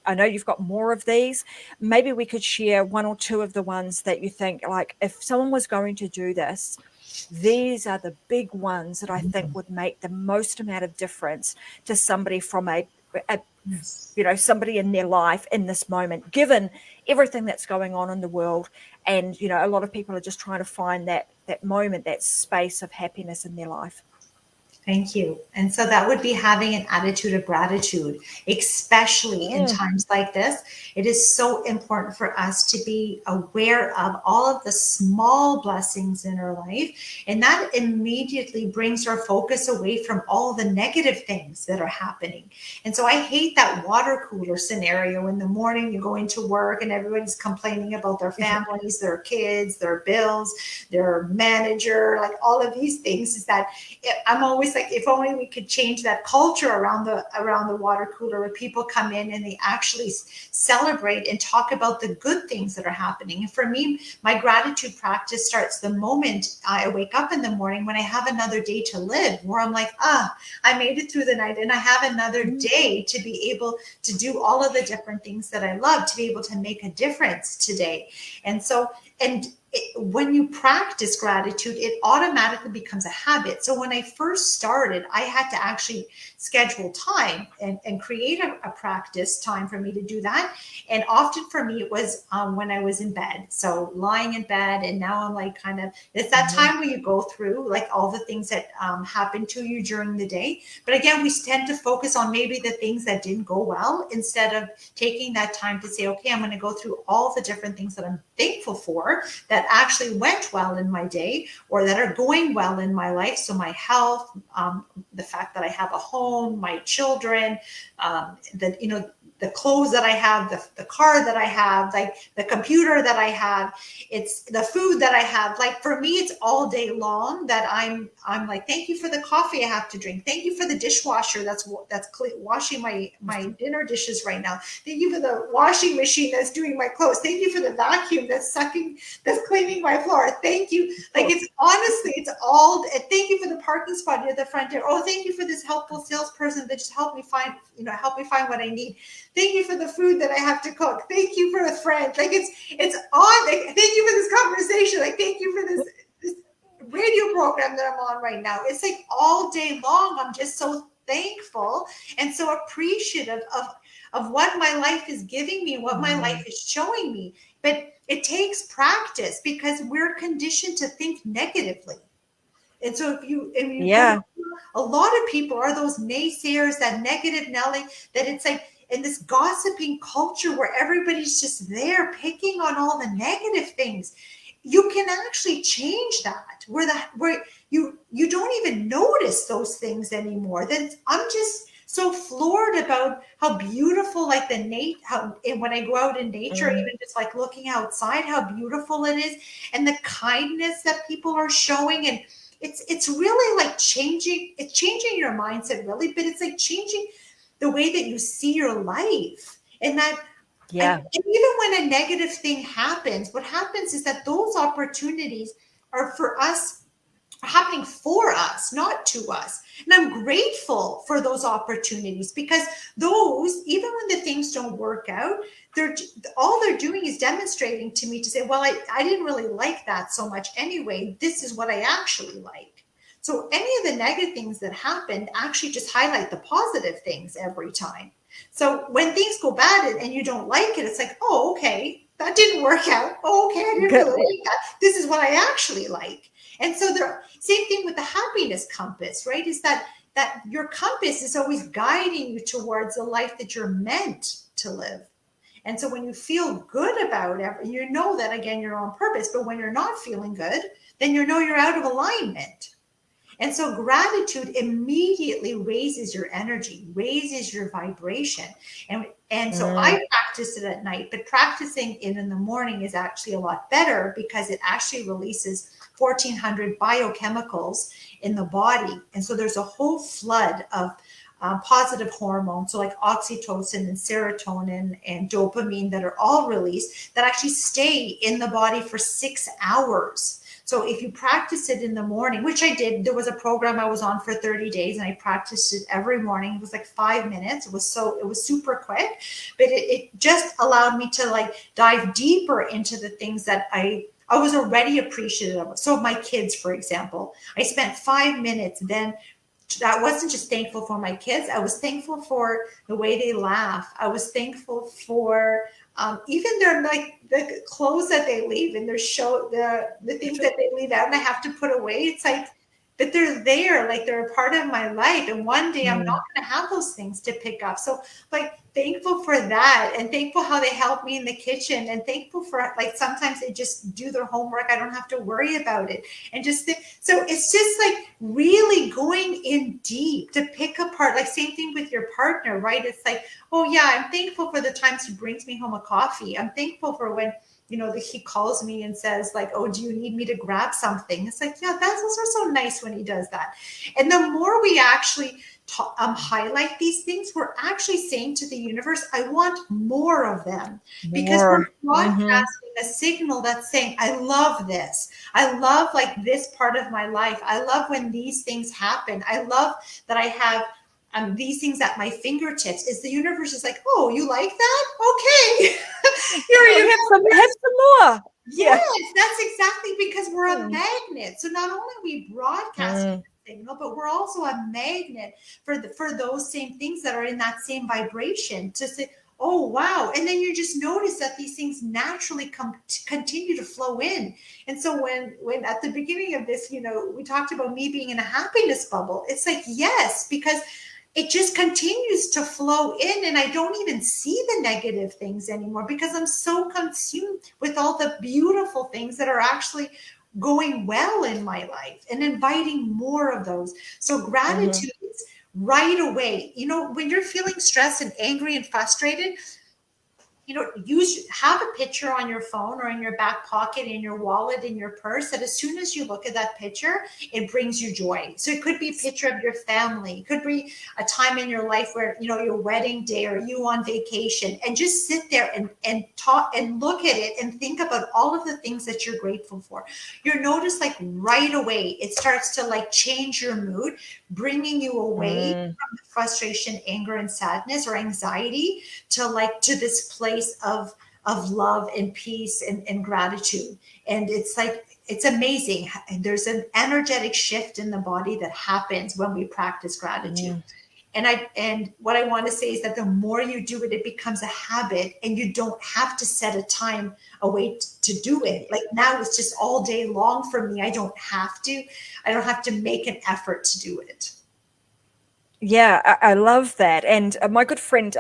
I know you've got more of these. Maybe we could share one or two of the ones that you think, like, if someone was going to do this, these are the big ones that I think would make the most amount of difference to somebody from somebody in their life in this moment, given everything that's going on in the world. And, a lot of people are just trying to find that moment, that space of happiness in their life. Thank you. And so that would be having an attitude of gratitude, especially in times like this. It is so important for us to be aware of all of the small blessings in our life. And that immediately brings our focus away from all the negative things that are happening. And so I hate that water cooler scenario. In the morning, you go into work and everybody's complaining about their families, their kids, their bills, their manager, like all of these things. Is that I'm always like, if only we could change that culture around the water cooler, where people come in and they actually celebrate and talk about the good things that are happening. And for me, my gratitude practice starts the moment I wake up in the morning, when I have another day to live, where I'm like, I made it through the night and I have another day to be able to do all of the different things that I love, to be able to make a difference today. And so, when you practice gratitude, it automatically becomes a habit. So when I first started, I had to actually schedule time and create a practice time for me to do that. And often for me, it was when I was in bed. So lying in bed, and now I'm like, kind of, it's that time where you go through like all the things that happen to you during the day. But again, we tend to focus on maybe the things that didn't go well, instead of taking that time to say, okay, I'm going to go through all the different things that I'm thankful for, that actually went well in my day, or that are going well in my life. So my health, the fact that I have a home, my children, that, you know, the clothes that I have, the car that I have, like the computer that I have, it's the food that I have. Like for me, it's all day long that I'm like, thank you for the coffee I have to drink. Thank you for the dishwasher that's washing my dinner dishes right now. Thank you for the washing machine that's doing my clothes. Thank you for the vacuum that's cleaning my floor. Thank you. Like, it's honestly, it's all, thank you for the parking spot near the front door. Oh, thank you for this helpful salesperson that just helped me find what I need. Thank you for the food that I have to cook. Thank you for a friend. Like, it's on. Like, thank you for this conversation. Like, thank you for this radio program that I'm on right now. It's like all day long, I'm just so thankful and so appreciative of what my life is giving me, what my life is showing me. But it takes practice, because we're conditioned to think negatively. And so a lot of people are those naysayers, that negative Nelly, that it's like in this gossiping culture where everybody's just there picking on all the negative things. You can actually change that, where you don't even notice those things anymore. Then I'm just so floored about how beautiful, like and when I go out in nature, even just like looking outside, how beautiful it is, and the kindness that people are showing. And it's really like changing your mindset, really, but it's like changing the way that you see your life. And that, and even when a negative thing happens, what happens is that those opportunities are happening for us, not to us. And I'm grateful for those opportunities, because those, even when the things don't work out, all they're doing is demonstrating to me to say, well, I didn't really like that so much anyway. This is what I actually like. So any of the negative things that happened actually just highlight the positive things every time. So when things go bad and you don't like it, it's like, oh, okay, that didn't work out. Oh, okay, I didn't really like that. This is what I actually like. And so same thing with the happiness compass, right? Is that your compass is always guiding you towards the life that you're meant to live. And so when you feel good about it, you know that, again, you're on purpose. But when you're not feeling good, then you know you're out of alignment. And so gratitude immediately raises your energy, raises your vibration. And so I practice it at night, but practicing it in the morning is actually a lot better, because it actually releases 1,400 biochemicals in the body. And so there's a whole flood of positive hormones, so like oxytocin and serotonin and dopamine, that are all released, that actually stay in the body for 6 hours. So if you practice it in the morning, which I did, there was a program I was on for 30 days and I practiced it every morning. It was like 5 minutes. It was super quick, but it just allowed me to like dive deeper into the things that I was already appreciative of. So my kids, for example, I spent 5 minutes then. I wasn't just thankful for my kids. I was thankful for the way they laugh. I was thankful for even their, like, the clothes that they leave and the things that they leave out and I have to put away. It's like, but they're there, like they're a part of my life. And one day I'm not going to have those things to pick up. So like thankful for that, and thankful how they help me in the kitchen, and thankful for like sometimes they just do their homework. I don't have to worry about it. And so it's just like really going in deep to pick apart, like same thing with your partner, right? It's like, oh yeah, I'm thankful for the times he brings me home a coffee. I'm thankful for when he calls me and says like, oh, do you need me to grab something? It's like, yeah, that's also so nice when he does that. And the more we actually highlight these things, we're actually saying to the universe, I want more of them, because we're broadcasting a signal that's saying, I love this. I love like this part of my life. I love when these things happen. I love that I have these things at my fingertips. Is the universe is like, oh, you like that? Okay. Here you have some more. Yes, that's exactly, because we're a magnet. So not only are we broadcasting the signal, but we're also a magnet for those same things that are in that same vibration to say, oh wow. And then you just notice that these things naturally continue to flow in. And so when at the beginning of this, we talked about me being in a happiness bubble, it's like, yes, because it just continues to flow in, and I don't even see the negative things anymore, because I'm so consumed with all the beautiful things that are actually going well in my life and inviting more of those. So gratitude is right away. When you're feeling stressed and angry and frustrated, have a picture on your phone or in your back pocket, in your wallet, in your purse, that as soon as you look at that picture, it brings you joy. So it could be a picture of your family. It could be a time in your life where, your wedding day or you on vacation, and just sit there and talk and look at it and think about all of the things that you're grateful for. You'll notice like right away, it starts to like change your mood, bringing you away from the frustration, anger, and sadness or anxiety to this place of love and peace and gratitude. And it's amazing. And there's an energetic shift in the body that happens when we practice gratitude. And what I want to say is that the more you do it, it becomes a habit, and you don't have to set a time away to do it. Like now it's just all day long for me. I don't have to make an effort to do it. Yeah, I love that. And my good friend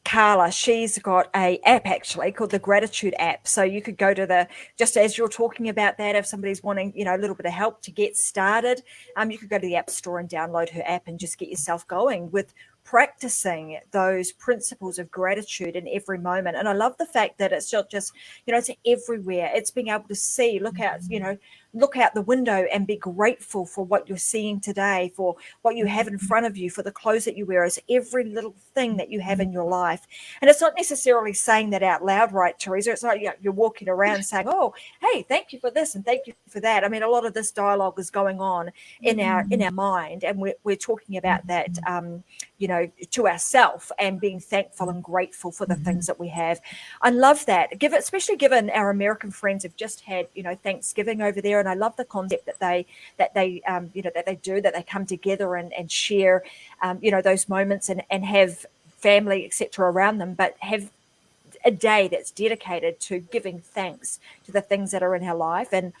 Carla, she's got a app actually called the Gratitude app. So you could go to just as you're talking about that, if somebody's wanting, a little bit of help to get started, you could go to the App Store and download her app and just get yourself going with practicing those principles of gratitude in every moment. And I love the fact that it's not just, it's everywhere. It's being able to see, look out the window and be grateful for what you're seeing today, for what you have in front of you, for the clothes that you wear, is every little thing that you have in your life. And it's not necessarily saying that out loud, right, Teresa? It's not you're walking around saying, oh, hey, thank you for this and thank you for that. I mean, a lot of this dialogue is going on in our mind, and we're talking about that, to ourselves, and being thankful and grateful for the things that we have. I love that. Especially given our American friends have just had, Thanksgiving over there, and I love the concept that they come together and share, those moments and have family, etc., around them, but have a day that's dedicated to giving thanks to the things that are in our life, and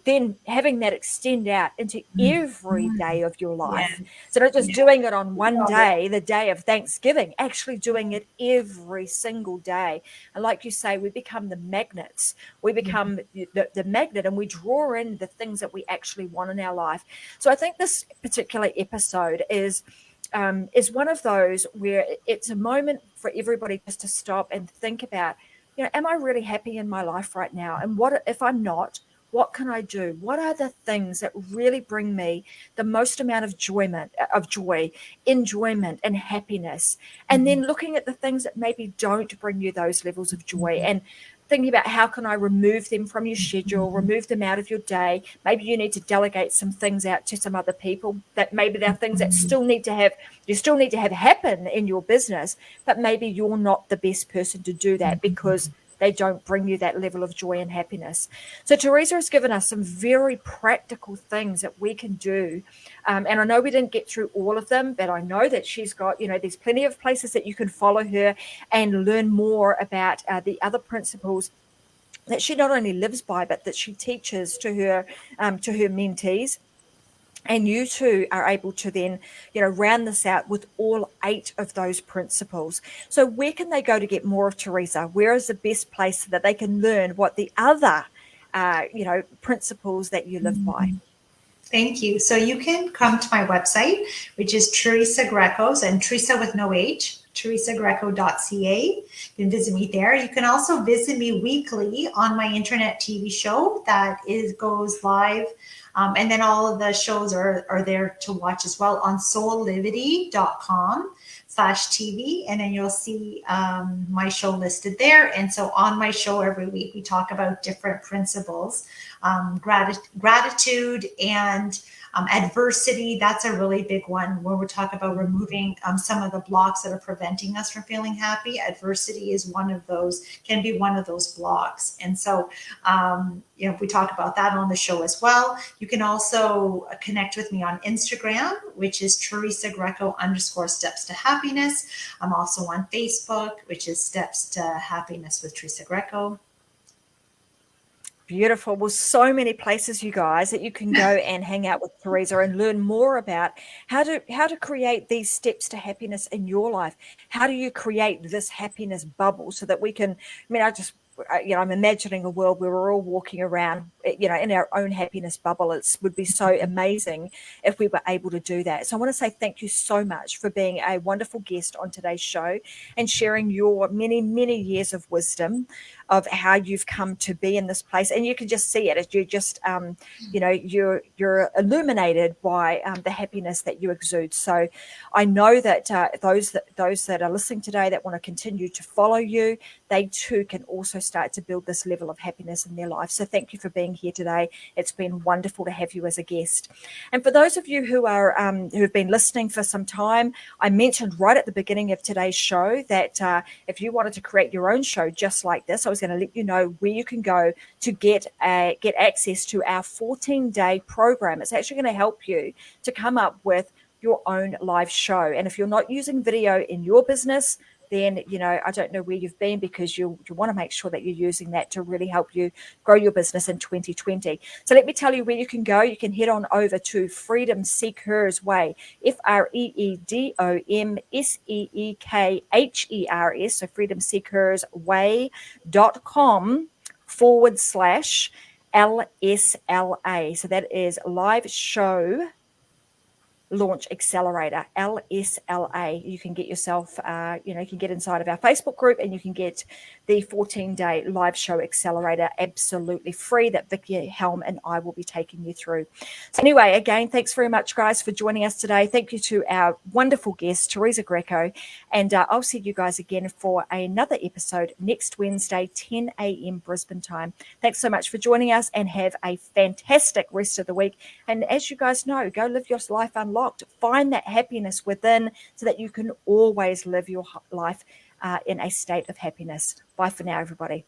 then having that extend out into every day of your life. So not just doing it on one day, the day of Thanksgiving, actually doing it every single day. And like you say, we become the magnets. We become the magnet, and we draw in the things that we actually want in our life. So I think this particular episode is one of those where it's a moment for everybody just to stop and think about, am I really happy in my life right now? And what if I'm not? What can I do? What are the things that really bring me the most amount of joy, enjoyment, and happiness? And then looking at the things that maybe don't bring you those levels of joy, and thinking about how can I remove them from your schedule, remove them out of your day. Maybe you need to delegate some things out to some other people, that maybe there are things that you still need to have happen in your business, but maybe you're not the best person to do that because they don't bring you that level of joy and happiness. So Teresa has given us some very practical things that we can do. And I know we didn't get through all of them, but I know that she's got, there's plenty of places that you can follow her and learn more about the other principles that she not only lives by, but that she teaches to her mentees. And you too are able to then, round this out with all 8 of those principles. So where can they go to get more of Teresa? Where is the best place so that they can learn what the other, principles that you live by? Thank you. So you can come to my website, which is Teresa Greco's, and Teresa with no H, teresagreco.ca. You can visit me there. You can also visit me weekly on my internet TV show that goes live. And then all of the shows are there to watch as well on soulivity.com/TV. And then you'll see my show listed there. And so on my show every week, we talk about different principles, gratitude and adversity. That's a really big one where we're talking about removing some of the blocks that are preventing us from feeling happy. Adversity is can be one of those blocks. And so, we talk about that on the show as well. You can also connect with me on Instagram, which is Teresa Greco _steps to happiness. I'm also on Facebook, which is Steps to Happiness with Teresa Greco. Beautiful. Well, so many places, you guys, that you can go and hang out with Teresa and learn more about how to create these steps to happiness in your life. How do you create this happiness bubble so that we can, I'm imagining a world where we're all walking around, in our own happiness bubble. It would be so amazing if we were able to do that. So I want to say thank you so much for being a wonderful guest on today's show and sharing your many, many years of wisdom of how you've come to be in this place. And you can just see it. You just, you're illuminated by the happiness that you exude. So I know that those that are listening today that want to continue to follow you, they too can also start to build this level of happiness in their life. So thank you for being here today. It's been wonderful to have you as a guest. And for those of you who are who have been listening for some time, I mentioned right at the beginning of today's show that if you wanted to create your own show just like this, I was going to let you know where you can go to get access to our 14-day program. It's actually going to help you to come up with your own live show. And if you're not using video in your business, then, I don't know where you've been, because you want to make sure that you're using that to really help you grow your business in 2020. So let me tell you where you can go. You can head on over to Freedom Seekers Way, FreedomSeekersWay, so freedomseekersway.com/LSLA. So that is Live Show Launch Accelerator, LSLA. You can get yourself, you can get inside of our Facebook group and you can get the 14-day live show accelerator absolutely free that Vicky Helm and I will be taking you through. So anyway, again, thanks very much, guys, for joining us today. Thank you to our wonderful guest, Teresa Greco. And I'll see you guys again for another episode next Wednesday, 10 a.m. Brisbane time. Thanks so much for joining us and have a fantastic rest of the week. And as you guys know, go live your life unlocked. Find that happiness within so that you can always live your life in a state of happiness. Bye for now, everybody.